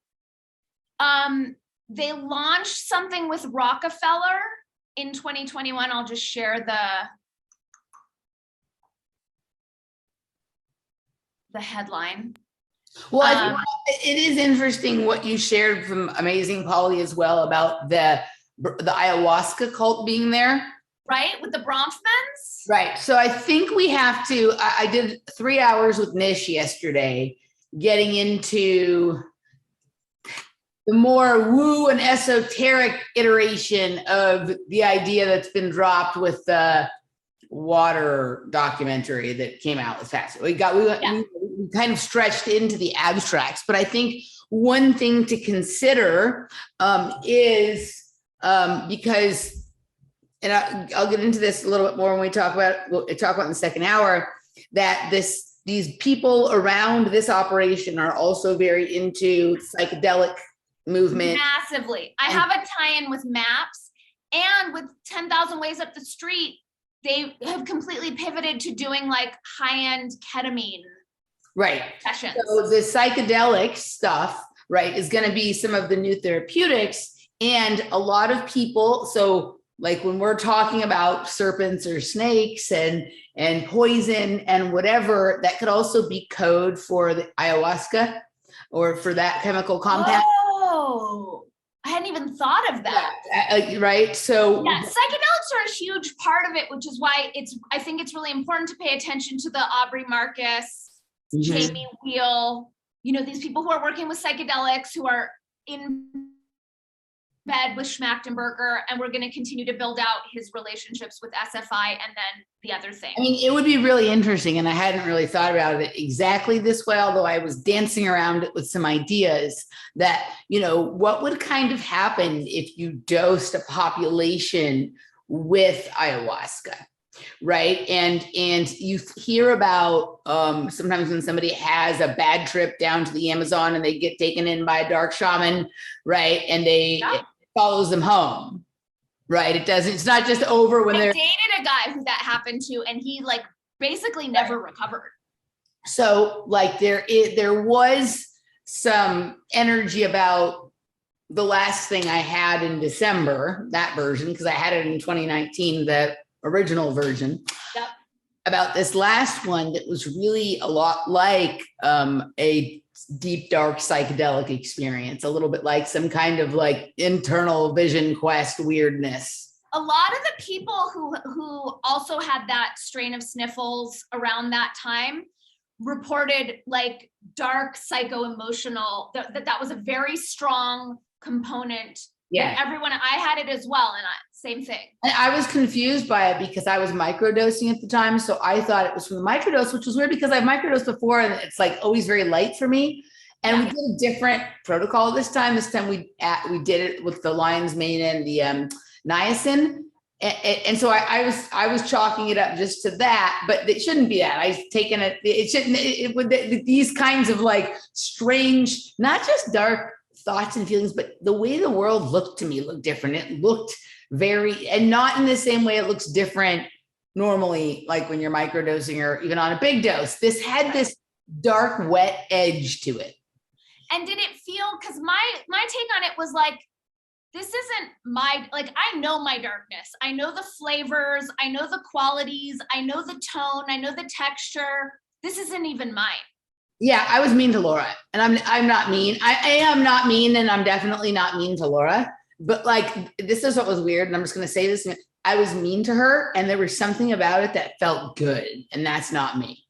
they launched something with Rockefeller in 2021. I'll just share the, the headline. Well, I think it is interesting what you shared from Amazing Polly as well about the ayahuasca cult being there. Right, with the Bronfmans? Right. So I think we have to, I did 3 hours with Nish yesterday, getting into the more woo and esoteric iteration of the idea that's been dropped with the water documentary that came out with fast. We kind of stretched into the abstracts, but I think one thing to consider is because, and I'll get into this a little bit more when we talk about in the second hour, that these people around this operation are also very into psychedelic movement. Massively. I have a tie-in with MAPS, and with 10,000 Ways Up the Street, they have completely pivoted to doing like high-end ketamine sessions. So the psychedelic stuff, right, is going to be some of the new therapeutics, and a lot of people, so like when we're talking about serpents or snakes and poison and whatever, that could also be code for the ayahuasca or for that chemical compound. Oh, I hadn't even thought of that. Right. So yeah, psychedelics are a huge part of it, which is why I think it's really important to pay attention to the Aubrey Marcus, Jamie Wheel, these people who are working with psychedelics, who are in bed with Schmachtenberger, and we're going to continue to build out his relationships with SFI and then the other thing. I mean, it would be really interesting, and I hadn't really thought about it exactly this way, although I was dancing around it with some ideas that, what would kind of happen if you dosed a population with ayahuasca, right? And you hear about sometimes when somebody has a bad trip down to the Amazon and they get taken in by a dark shaman, right? And it follows them home, right? It's not just over when they're— I dated a guy who that happened to, and he like basically never recovered. So like there was some energy about the last thing I had in December, that version, because I had it in 2019, the original version. Yep. About this last one that was really a lot like a deep, dark psychedelic experience, a little bit like some kind of like internal vision quest weirdness. A lot of the people who also had that strain of sniffles around that time reported like dark psycho-emotional, that was a very strong component. Yeah. And everyone, I had it as well, and same thing. And I was confused by it because I was microdosing at the time, so I thought it was from the microdose, which was weird because I've microdosed before, and it's like always very light for me. And we did a different protocol this time. This time we did it with the lion's mane and the niacin, and so I was chalking it up just to that, but it shouldn't be that. I've taken it. It shouldn't. It would these kinds of like strange, not just dark thoughts and feelings, but the way the world looked to me looked different. It looked very, and not in the same way it looks different normally, like when you're microdosing or even on a big dose. This had this dark, wet edge to it. And did it feel, because my take on it was like, this isn't I know my darkness. I know the flavors. I know the qualities. I know the tone. I know the texture. This isn't even mine. Yeah, I was mean to Laura, and I'm not mean. I am not mean, and I'm definitely not mean to Laura. But like, this is what was weird, and I'm just going to say this. I was mean to her, and there was something about it that felt good, and that's not me,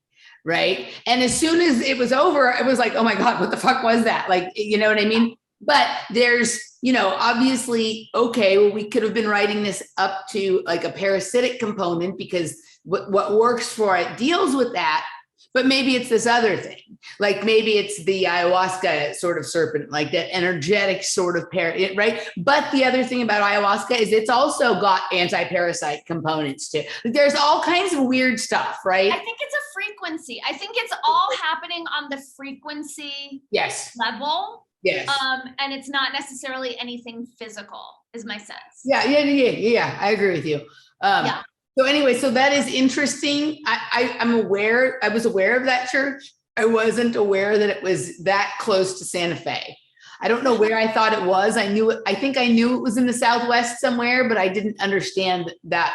right? And as soon as it was over, it was like, oh my God, what the fuck was that? Like, you know what I mean? But there's, obviously, okay, well, we could have been writing this up to like a parasitic component because what works for it deals with that. But maybe it's this other thing, like maybe it's the ayahuasca sort of serpent, like that energetic sort of right? But the other thing about ayahuasca is it's also got anti-parasite components too. There's all kinds of weird stuff, right? I think it's a frequency. I think it's all happening on the frequency level. Yes. And it's not necessarily anything physical, is my sense. Yeah. I agree with you. Yeah. So anyway, so that is interesting. I was aware of that church. I wasn't aware that it was that close to Santa Fe. I don't know where I thought it was. I think I knew it was in the Southwest somewhere, but I didn't understand that,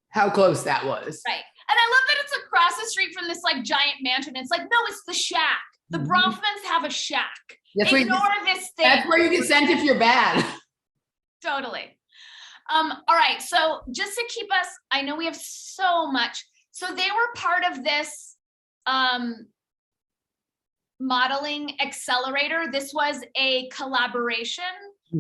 how close that was. Right. I love that it's across the street from this like giant mansion. It's like, no, it's the shack. The Bronfmans have a shack. Ignore this thing. That's where you get sent if you're bad. Totally. All right. So just to keep us, I know we have so much. So they were part of this modeling accelerator. This was a collaboration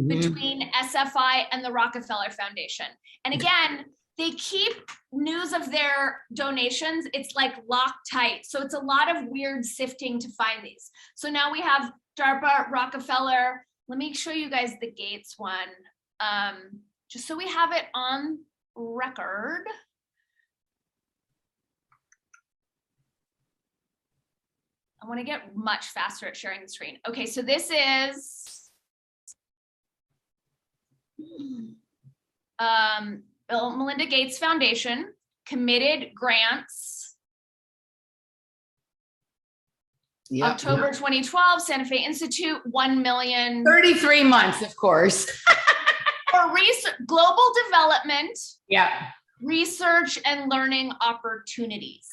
between SFI and the Rockefeller Foundation. And again, they keep news of their donations. It's like locked tight. So it's a lot of weird sifting to find these. So now we have DARPA, Rockefeller. Let me show you guys the Gates one, just so we have it on record. I want to get much faster at sharing the screen. Okay, so this is Bill and Melinda Gates Foundation, committed grants. Yep. October 2012, Santa Fe Institute, 1 million. 33 months, of course. For global development. Yeah. Research and learning opportunities.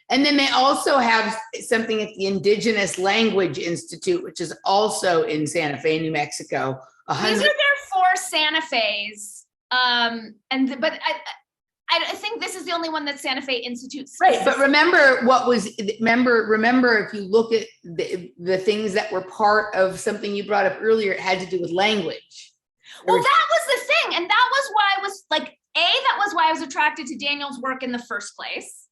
And then they also have something at the Indigenous Language Institute, which is also in Santa Fe, New Mexico. These are their 4 Santa Fe's. But I think this is the only one that Santa Fe Institute. Right, but remember if you look at the things that were part of something you brought up earlier, it had to do with language. Well, that was the thing, and that was why I was like, that was why I was attracted to Daniel's work in the first place.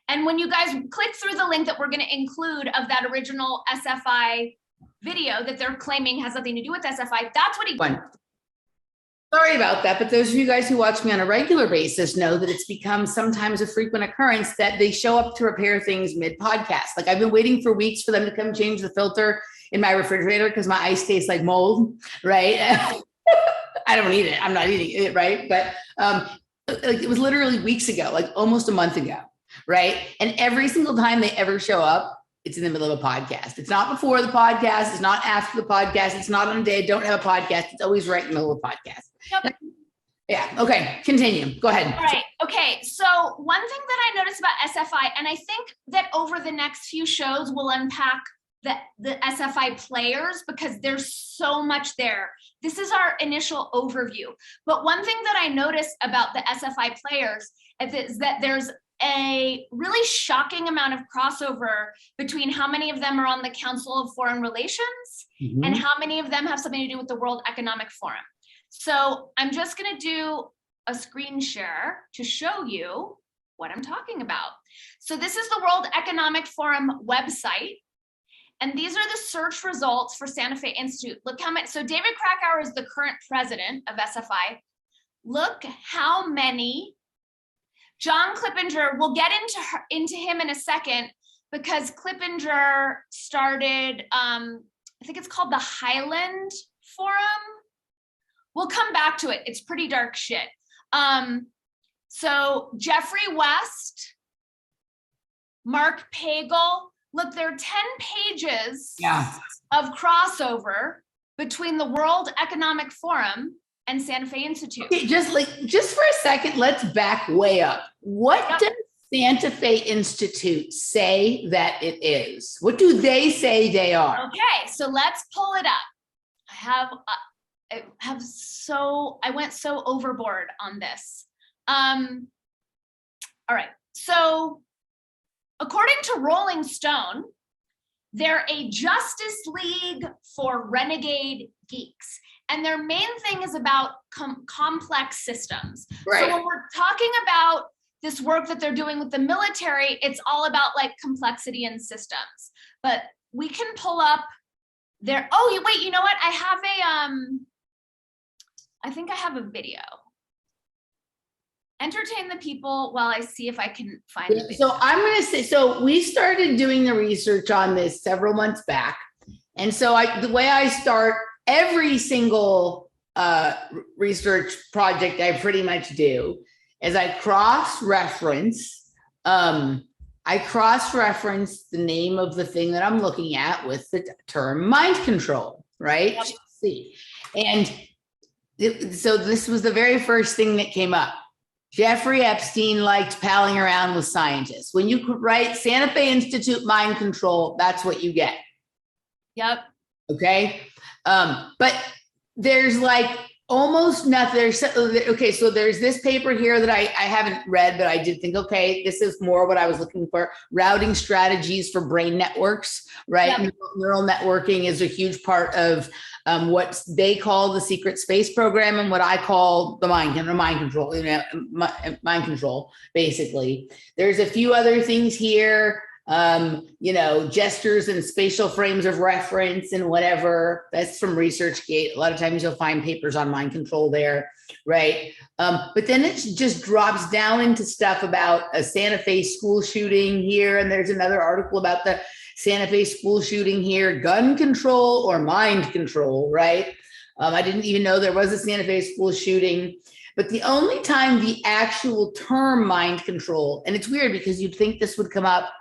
And when you guys click through the link that we're going to include of that original SFI video that they're claiming has nothing to do with SFI, that's what he. Sorry about that, but those of you guys who watch me on a regular basis know that it's become sometimes a frequent occurrence that they show up to repair things mid-podcast. Like I've been waiting for weeks for them to come change the filter in my refrigerator because my ice tastes like mold, right? I don't eat it. I'm not eating it, right? But like it was literally weeks ago, like almost a month ago, right? And every single time they ever show up, it's in the middle of a podcast. It's not before the podcast. It's not after the podcast. It's not on a day I don't have a podcast. It's always right in the middle of a podcast. Yep. Yeah. Okay. Continue. Go ahead. All right. Okay. So one thing that I noticed about SFI, and I think that over the next few shows, we'll unpack the SFI players because there's so much there. This is our initial overview. But one thing that I noticed about the SFI players is that there's a really shocking amount of crossover between how many of them are on the Council of Foreign Relations and how many of them have something to do with the World Economic Forum. So I'm just going to do a screen share to show you what I'm talking about. So this is the World Economic Forum website. And these are the search results for Santa Fe Institute. Look how many, so David Krakauer is the current president of SFI. Look how many. John Clippinger, we'll get into him in a second because Clippinger started, I think it's called the Highland Forum. We'll come back to it. It's pretty dark shit. So Jeffrey West, Mark Pagel, look, there are 10 pages of crossover between the World Economic Forum and Santa Fe Institute. Okay, just for a second, let's back way up. What does Santa Fe Institute say that it is? What do they say they are? Okay, so let's pull it up. I went so overboard on this. All right, so according to Rolling Stone, they're a Justice League for renegade geeks. And their main thing is about complex systems. Right. So when we're talking about this work that they're doing with the military, it's all about like complexity and systems. But we can pull up their, wait, you know what? I think I have a video. Entertain the people while I see if I can find the video. So I'm going to say, so we started doing the research on this several months back. And so the way I start every single research project I pretty much do is I cross-reference the name of the thing that I'm looking at with the term mind control, right? Yep. See, and so this was the very first thing that came up. Jeffrey Epstein liked palling around with scientists. When you write Santa Fe Institute mind control, that's what you get. Yep. Okay. But there's like almost nothing. Okay, so there's this paper here that I haven't read, but I did think, okay, this is more what I was looking for. Routing strategies for brain networks, right? Yep. Neural networking is a huge part of what they call the secret space program and what I call the mind control, mind control, basically. There's a few other things here. Gestures and spatial frames of reference and whatever. That's from ResearchGate. A lot of times you'll find papers on mind control there, right? But then it just drops down into stuff about a Santa Fe school shooting here, and there's another article about the Santa Fe school shooting here, gun control or mind control, right? I didn't even know there was a Santa Fe school shooting. But the only time the actual term mind control, and it's weird because you'd think this would come up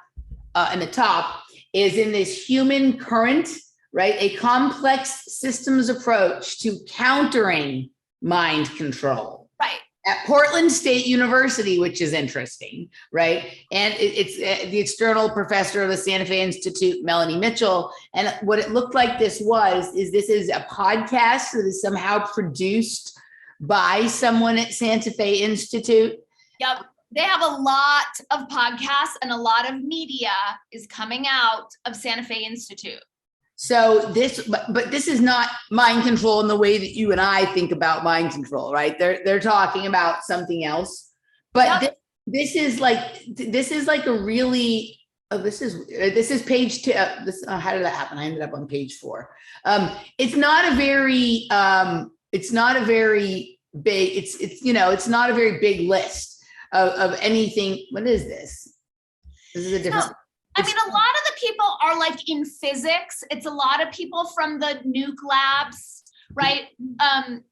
in the top, is in this human current, right? A complex systems approach to countering mind control. Right. At Portland State University, which is interesting, right? And it's the external professor of the Santa Fe Institute, Melanie Mitchell. And what it looked like this is a podcast that is somehow produced by someone at Santa Fe Institute. Yep. They have a lot of podcasts and a lot of media is coming out of Santa Fe Institute. So but this is not mind control in the way that you and I think about mind control, right? They're talking about something else. But yep. this is like a really, this is page 2. How did that happen? I ended up on page 4. It's not a very big, it's not a very big list of anything. What is this? This is a different. No, I mean, a lot of the people are like in physics. It's a lot of people from the nuke labs, right?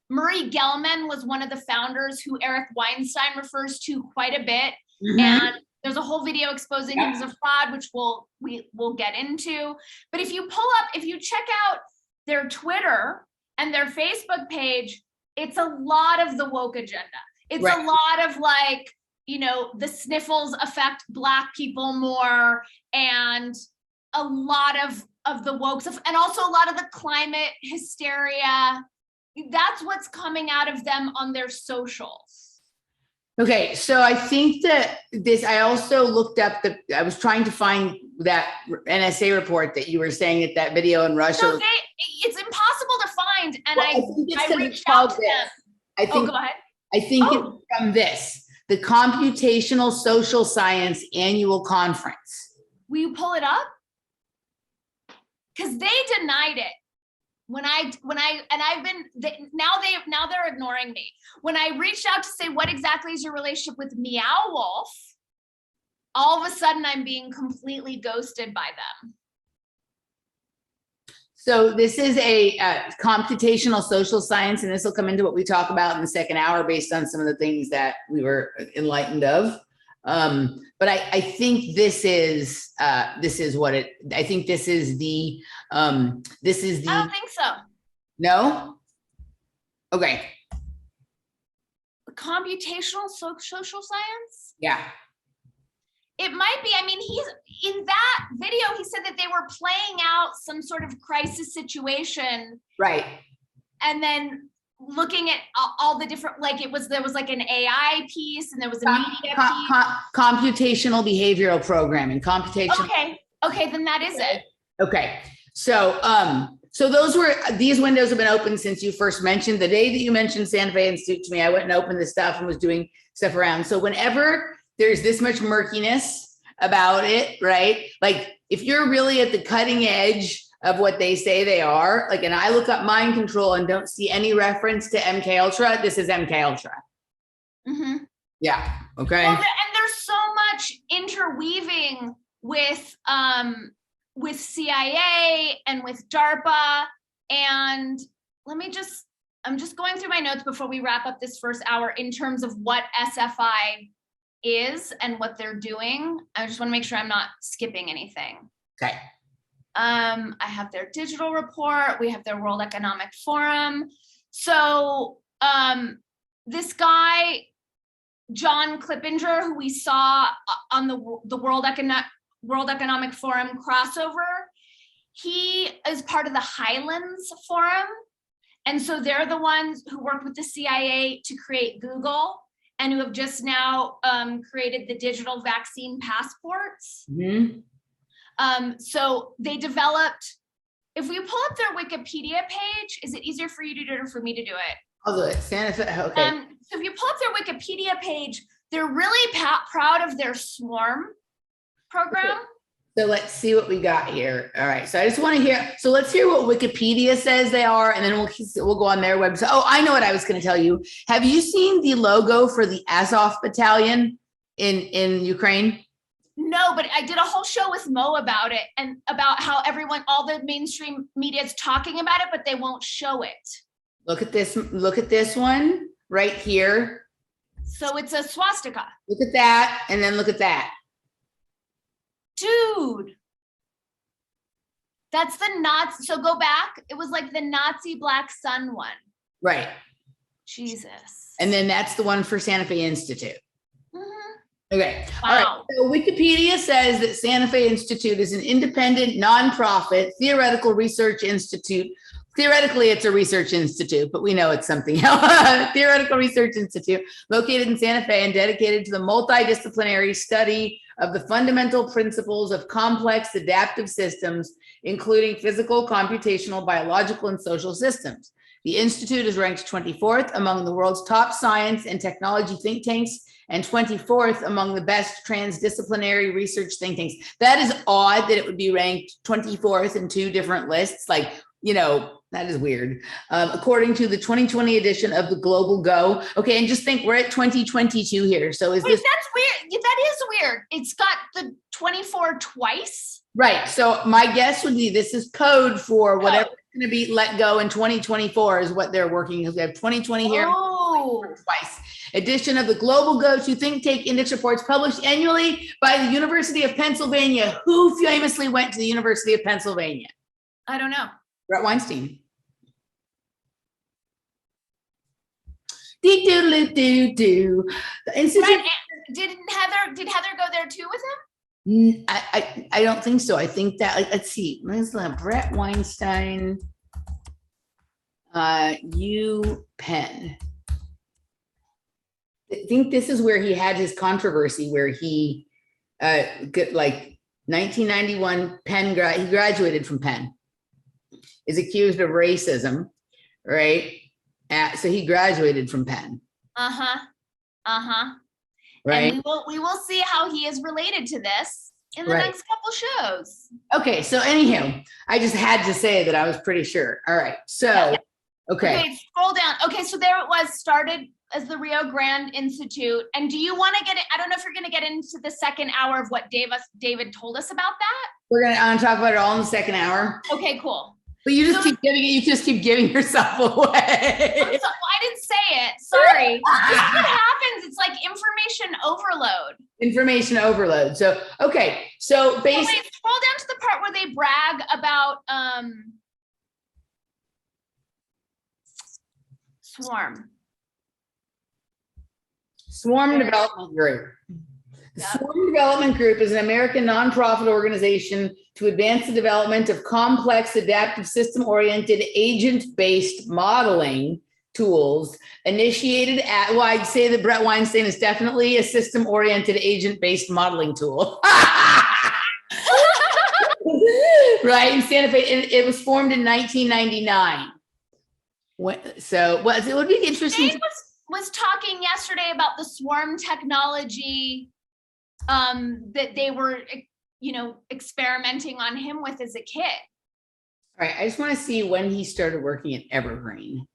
Murray Gell-Mann was one of the founders who Eric Weinstein refers to quite a bit. Mm-hmm. And there's a whole video exposing him as a fraud, which we'll get into. But if you check out their Twitter and their Facebook page, it's a lot of the woke agenda. It's right. A lot of like, the sniffles affect Black people more, and a lot of the woke stuff, and also a lot of the climate hysteria. That's what's coming out of them on their socials. Okay, so I think that I also looked up I was trying to find that NSA report that you were saying that video in Russia. No, it's impossible to find, and I reached out to them. Go ahead. I think it's from the Computational Social Science Annual Conference. Will you pull it up? Because they denied it. Now they're ignoring me. When I reached out to say, what exactly is your relationship with Meow Wolf? All of a sudden I'm being completely ghosted by them. So this is a computational social science, and this will come into what we talk about in the second hour based on some of the things that we were enlightened of. But I think this is what it. I think this is the. I don't think so. No. Okay. Computational social science. Yeah. It might be. I mean, he's in that video. He said that they were playing out some sort of crisis situation, right? And then looking at all the different, like there was like an AI piece, and there was a media piece. Computational behavioral programming. Computational. Okay, then that is it. Okay, so these windows have been open since you first mentioned. The day that you mentioned Santa Fe Institute to me, I went and opened this stuff and was doing stuff around. So whenever there's this much murkiness about it, right? Like if you're really at the cutting edge of what they say they are, like, and I look up mind control and don't see any reference to MK Ultra, this is MK Ultra. Mm-hmm. Yeah. Okay. Well, and there's so much interweaving with CIA and with DARPA. And I'm just going through my notes before we wrap up this first hour in terms of what SFI is and what they're doing. I just want to make sure I'm not skipping anything. Okay. I have their digital report. We have their World Economic Forum. So this guy, John Clippinger, who we saw on the World Economic Forum crossover, he is part of the Highlands Forum. And so they're the ones who worked with the CIA to create Google and who have just now created the digital vaccine passports. Mm-hmm. So they developed, if we pull up their Wikipedia page, is it easier for you to do it or for me to do it? I'll do it. Santa Fe. Okay. So if you pull up their Wikipedia page, they're really proud of their swarm program. Okay. So let's see what we got here. All right. So I just want to hear. So let's hear what Wikipedia says they are, and then we'll go on their website. Oh, I know what I was going to tell you. Have you seen the logo for the Azov Battalion in Ukraine? No, but I did a whole show with Mo about it and about how all the mainstream media is talking about it, but they won't show it. Look at this. Look at this one right here. So it's a swastika. Look at that, and then look at that. Dude, that's the Nazi. So go back. It was like the Nazi Black Sun one. Right. Jesus. And then that's the one for Santa Fe Institute. Mm-hmm. Okay. Wow. All right. So Wikipedia says that Santa Fe Institute is an independent, nonprofit, theoretical research institute. Theoretically, it's a research institute, but we know it's something else. Theoretical Research Institute located in Santa Fe and dedicated to the multidisciplinary study of the fundamental principles of complex adaptive systems, including physical, computational, biological, and social systems. The Institute is ranked 24th among the world's top science and technology think tanks and 24th among the best transdisciplinary research think tanks. That is odd that it would be ranked 24th in two different lists. Like, you know, that is weird. According to the 2020 edition of the Global Go. Okay, and just think we're at 2022 here. So is this? That's weird. That is weird. It's got the 24 twice. Right. So my guess would be this is code for whatever is going to be let go in 2024 is what they're working. They have 2020 here. Oh. Twice. Edition of the Global Go-To Think Tank Index reports published annually by the University of Pennsylvania. Who famously went to the University of Pennsylvania? I don't know. Brett Weinstein. Do. Right. Did Heather go there too with him? I don't think so. I think that, let's see. Brett Weinstein, UPenn. I think this is where he had his controversy, where he like 1991 Penn, he graduated from Penn, is accused of racism, right? So he graduated from Penn. Right. And we will see how he is related to this in the next couple shows. Okay. So anyhow, I just had to say that I was pretty sure. All right. So, okay. Scroll down. Okay. So there it was, started as the Rio Grande Institute. And do you want to get it? I don't know if you're going to get into the second hour of what David told us about that. We're going to talk about it all in the second hour. Okay, cool. But you just keep giving yourself away. I didn't say it. Sorry. This is what happens. It's like information overload. Information overload. So, okay. So basically, scroll down to the part where they brag about Swarm Development Group. The Swarm Development Group is an American nonprofit organization to advance the development of complex, adaptive, system-oriented, agent-based modeling tools initiated at, well, I'd say that Brett Weinstein is definitely a system-oriented, agent-based modeling tool. Right, in Santa Fe. It was formed in 1999. It would be interesting. Dave was talking yesterday about the swarm technology that they were, experimenting on him with as a kid. All right, I just want to see when he started working at Evergreen.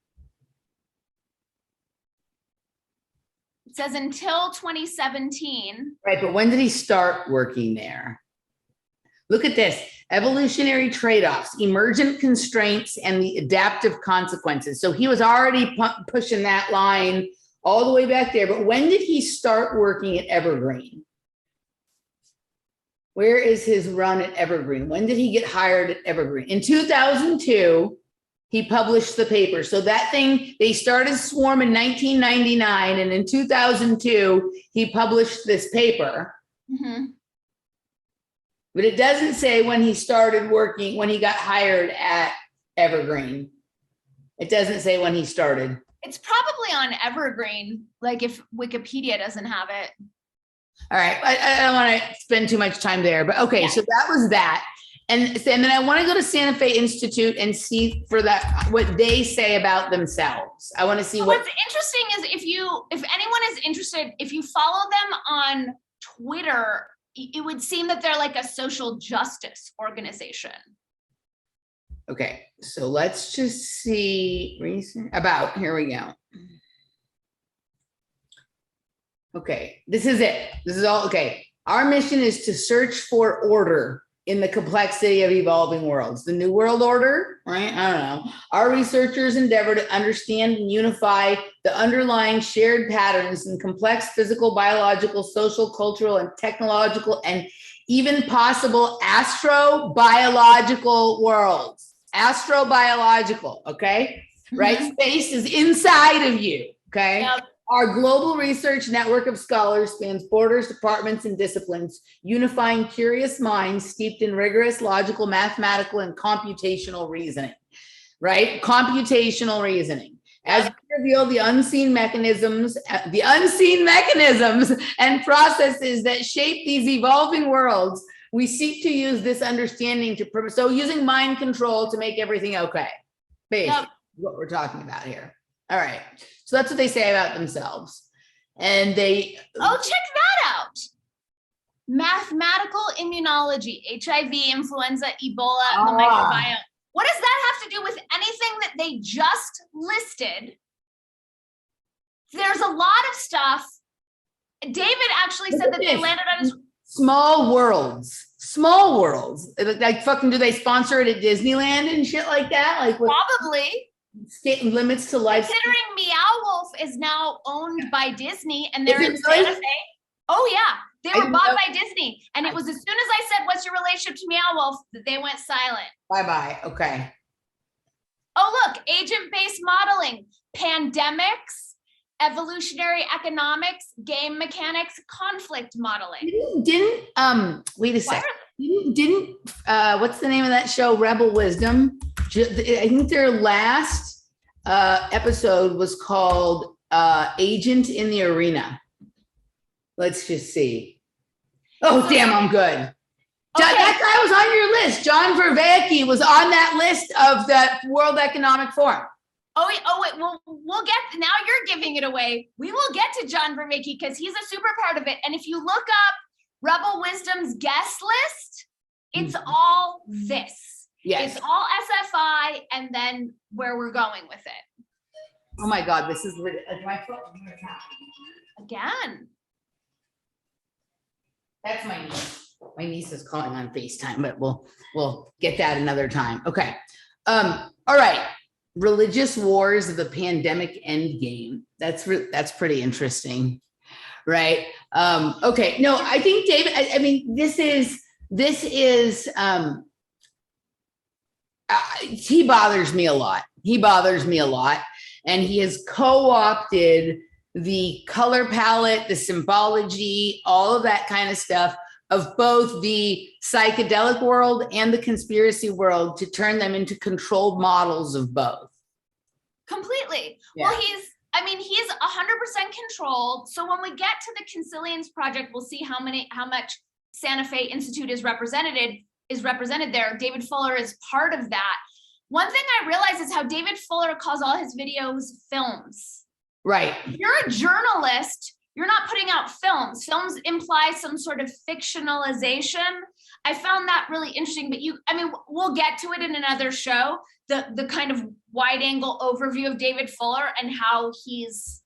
It says until 2017. Right, but when did he start working there? Look at this: evolutionary trade-offs, emergent constraints, and the adaptive consequences. So he was already pushing that line all the way back there. But when did he start working at Evergreen? Where is his run at Evergreen? When did he get hired at Evergreen? In 2002, he published the paper. So that thing, they started Swarm in 1999, and in 2002, he published this paper. Mm-hmm. But it doesn't say when he started working, when he got hired at Evergreen. It doesn't say when he started. It's probably on Evergreen, like if Wikipedia doesn't have it. All right, I don't want to spend too much time there, but okay, so that was that. And then I want to go to Santa Fe Institute and see for that what they say about themselves. I want to see what's interesting is if anyone is interested, if you follow them on Twitter, it would seem that they're like a social justice organization. Okay, so let's just see about, here we go. Okay, this is it. This is all, okay. Our mission is to search for order in the complexity of evolving worlds. The New World Order, right? I don't know. Our researchers endeavor to understand and unify the underlying shared patterns in complex physical, biological, social, cultural, and technological, and even possible astrobiological worlds. Astrobiological, okay? Right? Space is inside of you, okay? Yep. Our global research network of scholars spans borders, departments, and disciplines, unifying curious minds steeped in rigorous, logical, mathematical, and computational reasoning, right? Computational reasoning. As we reveal the unseen mechanisms and processes that shape these evolving worlds, we seek to use this understanding so using mind control to make everything okay. Basically, what we're talking about here. All right. So that's what they say about themselves. And they... Oh, check that out. Mathematical immunology, HIV, influenza, Ebola, the microbiome. What does that have to do with anything that they just listed? There's a lot of stuff. David actually said that they landed on his... Small worlds. Like fucking, do they sponsor it at Disneyland and shit like that? Like what? Probably. Limits to life. Considering Meow Wolf is now owned by Disney and they're in Santa Fe. Oh yeah, they were bought by Disney. And it was as soon as I said, what's your relationship to Meow Wolf, that they went silent. Bye-bye, okay. Oh look, agent-based modeling, pandemics, evolutionary economics, game mechanics, conflict modeling. Wait a second. What's the name of that show? Rebel Wisdom. I think their last episode was called Agent in the Arena. Let's just see. Oh, damn, I'm good. Okay. That guy was on your list. John Vervaeke was on that list of the World Economic Forum. Oh wait, we'll get, now you're giving it away. We will get to John Vervaeke because he's a super part of it. And if you look up Rebel Wisdom's guest list, it's all this. Yes. It's all SFI and then where we're going with it. Oh my God, this is my phone. Again. That's my niece. My niece is calling on FaceTime, but we'll get that another time. Okay. All right. Religious wars of the pandemic endgame. That's pretty interesting, right? Okay. No, I think David. I mean, this is. He bothers me a lot. And he has co-opted the color palette, the symbology, all of that kind of stuff of both the psychedelic world and the conspiracy world to turn them into controlled models of both. Completely. Yeah. Well, he's 100% controlled. So when we get to the Consilience Project, we'll see how much Santa Fe Institute is represented there. David Fuller is part of that. One thing I realize is how David Fuller calls all his videos films. Right. If you're a journalist, you're not putting out films. Films imply some sort of fictionalization. I found that really interesting, but we'll get to it in another show, the kind of wide angle overview of David Fuller and how he's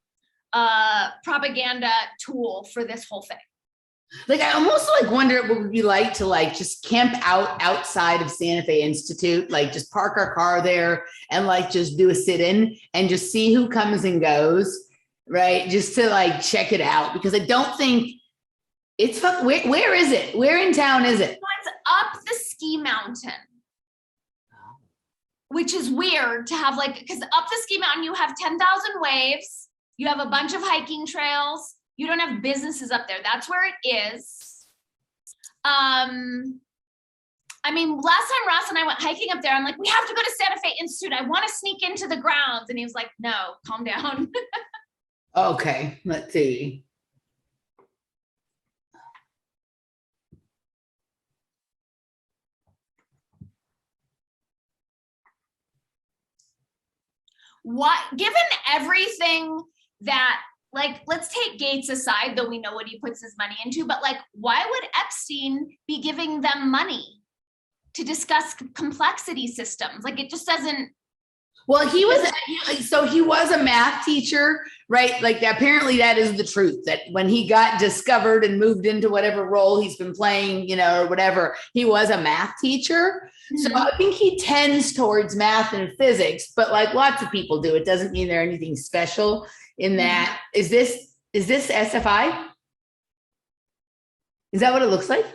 a propaganda tool for this whole thing. Like, I almost wonder what it would be like to just camp outside of Santa Fe Institute, just park our car there and just do a sit-in and just see who comes and goes, right? Just to check it out, because I don't think it's where is it? Where in town is it? It's up the ski mountain. which is weird to have like, because up the ski mountain, you have 10,000 waves, you have a bunch of hiking trails, you don't have businesses up there. That's where it is. I mean, last time Ross and I went hiking up there, I'm like, we have to go to Santa Fe Institute. I want to sneak into the grounds. And he was like, no, calm down. Okay, let's see. What, given everything that, like, let's take Gates aside, though we know what he puts his money into, but like, why would Epstein be giving them money to discuss complexity systems? Like, it just doesn't. Well, he was a math teacher, right? Like, apparently that is the truth, that when he got discovered and moved into whatever role he's been playing, or whatever, he was a math teacher. So I think he tends towards math and physics, but like lots of people do, it doesn't mean they're anything special in that. Is this SFI? Is that what it looks like?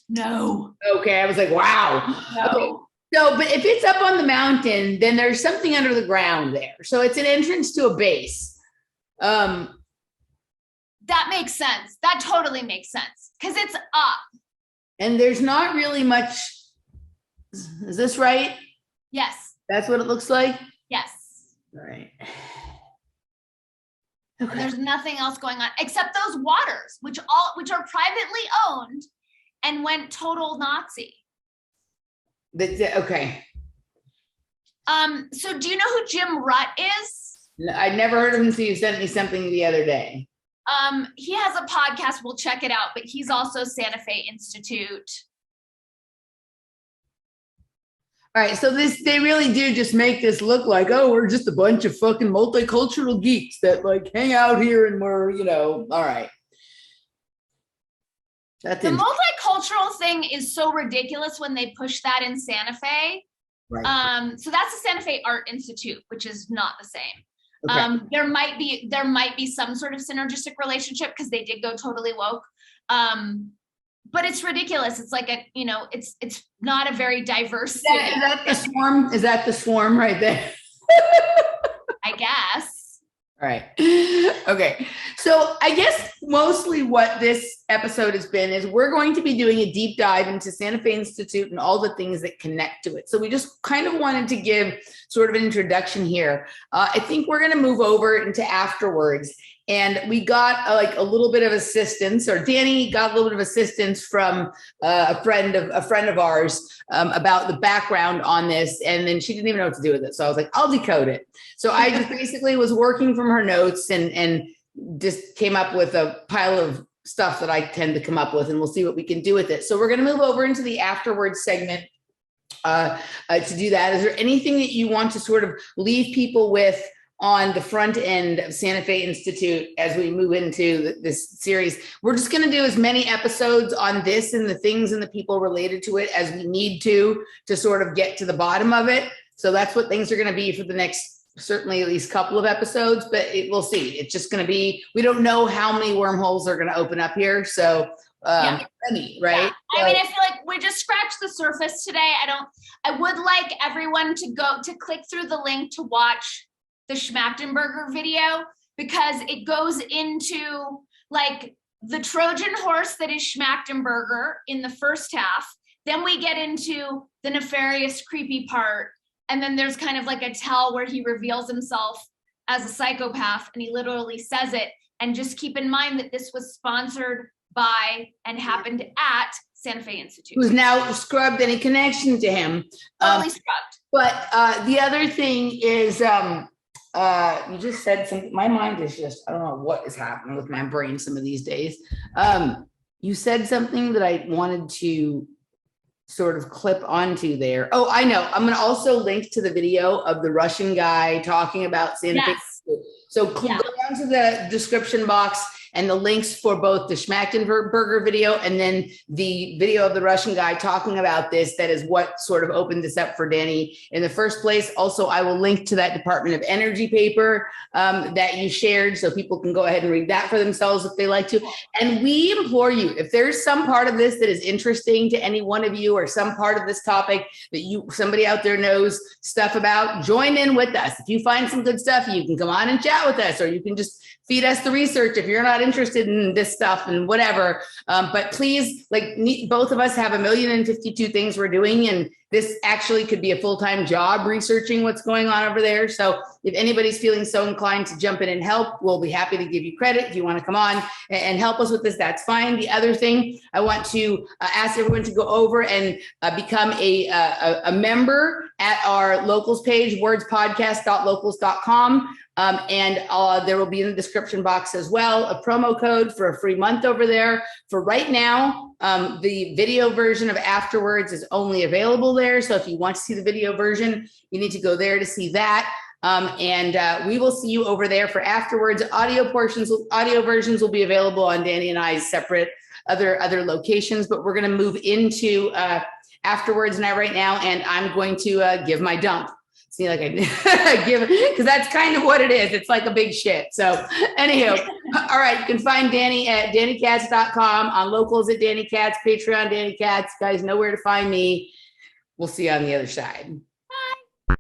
No. Okay, I was like, wow. No. Okay. So, but if it's up on the mountain, then there's something under the ground there. So it's an entrance to a base. That makes sense. That totally makes sense because it's up. And there's not really much. Is this right? Yes. That's what it looks like? Yes. All right. Okay. There's nothing else going on except those waters, which are privately owned and went total Nazi. Okay. So do you know who Jim Rutt is? I'd never heard of him until you sent me something the other day. He has a podcast. We'll check it out, but he's also Santa Fe Institute. All right. So they really do just make this look like, oh, we're just a bunch of fucking multicultural geeks that like hang out here and we're, all right. That's the multicultural thing is so ridiculous when they push that in Santa Fe. Right. So that's the Santa Fe Art Institute, which is not the same. Okay. There might be some sort of synergistic relationship because they did go totally woke. But it's ridiculous. It's like it's not a very diverse city. Is that the swarm? Is that the swarm right there? I guess. All right. Okay. So I guess mostly what this episode has been is we're going to be doing a deep dive into Santa Fe Institute and all the things that connect to it. So we just kind of wanted to give sort of an introduction here. I think we're going to move over into Afterwords. And we got a little bit of assistance, or Danny got a little bit of assistance from a friend of ours about the background on this. And then she didn't even know what to do with it. So I was like, I'll decode it. So I just basically was working from her notes and just came up with a pile of stuff that I tend to come up with, and we'll see what we can do with it. So we're going to move over into the Afterwards segment to do that. Is there anything that you want to sort of leave people with on the front end of Santa Fe Institute as we move into this series? We're just going to do as many episodes on this and the things and the people related to it as we need to sort of get to the bottom of it. So that's what things are going to be for the next, certainly at least couple of episodes, but we'll see. It's just going to be, we don't know how many wormholes are going to open up here. So many, right? Yeah. I mean, I feel like we just scratched the surface today. I would like everyone to go to click through the link to watch the Schmachtenberger video, because it goes into like the Trojan horse that is Schmachtenberger in the first half. Then we get into the nefarious, creepy part. And then there's kind of like a tell where he reveals himself as a psychopath, and he literally says it. And just keep in mind that this was sponsored by and happened at Santa Fe Institute. Who's now scrubbed any connection to him. Totally scrubbed. But the other thing is, you just said something. My mind is just, I don't know what is happening with my brain some of these days. You said something that I wanted to sort of clip onto there. Oh, I know. I'm going to also link to the video of the Russian guy talking about Santa Fe. So go down to the description box and the links for both the Schmachtenberger video and then the video of the Russian guy talking about this. That is what sort of opened this up for Dani in the first place. Also, I will link to that Department of Energy paper that you shared so people can go ahead and read that for themselves if they like to. And we implore you, if there's some part of this that is interesting to any one of you or some part of this topic that somebody out there knows stuff about, join in with us. If you find some good stuff, you can come on and chat with us, or you can just feed us the research if you're not interested in this stuff and whatever. But please, both of us have 1,052 things we're doing, and this actually could be a full-time job researching what's going on over there. So if anybody's feeling so inclined to jump in and help, we'll be happy to give you credit. If you want to come on and help us with this, that's fine. The other thing, I want to ask everyone to go over and become a member at our locals page, wordspodcast.locals.com. And there will be in the description box as well a promo code for a free month over there. For right now, the video version of Afterwords is only available there. So if you want to see the video version, you need to go there to see that. And we will see you over there for Afterwords. Audio versions will be available on Dani and I's separate other locations, but we're going to move into Afterwords now right now, and I'm going to give my dump. See, like I give it, because that's kind of what it is. It's like a big shit. So anyhow, all right, you can find Dani at DaniCatz.com, on locals at Dani Katz, Patreon Dani Katz. You guys know where to find me. We'll see you on the other side. Bye.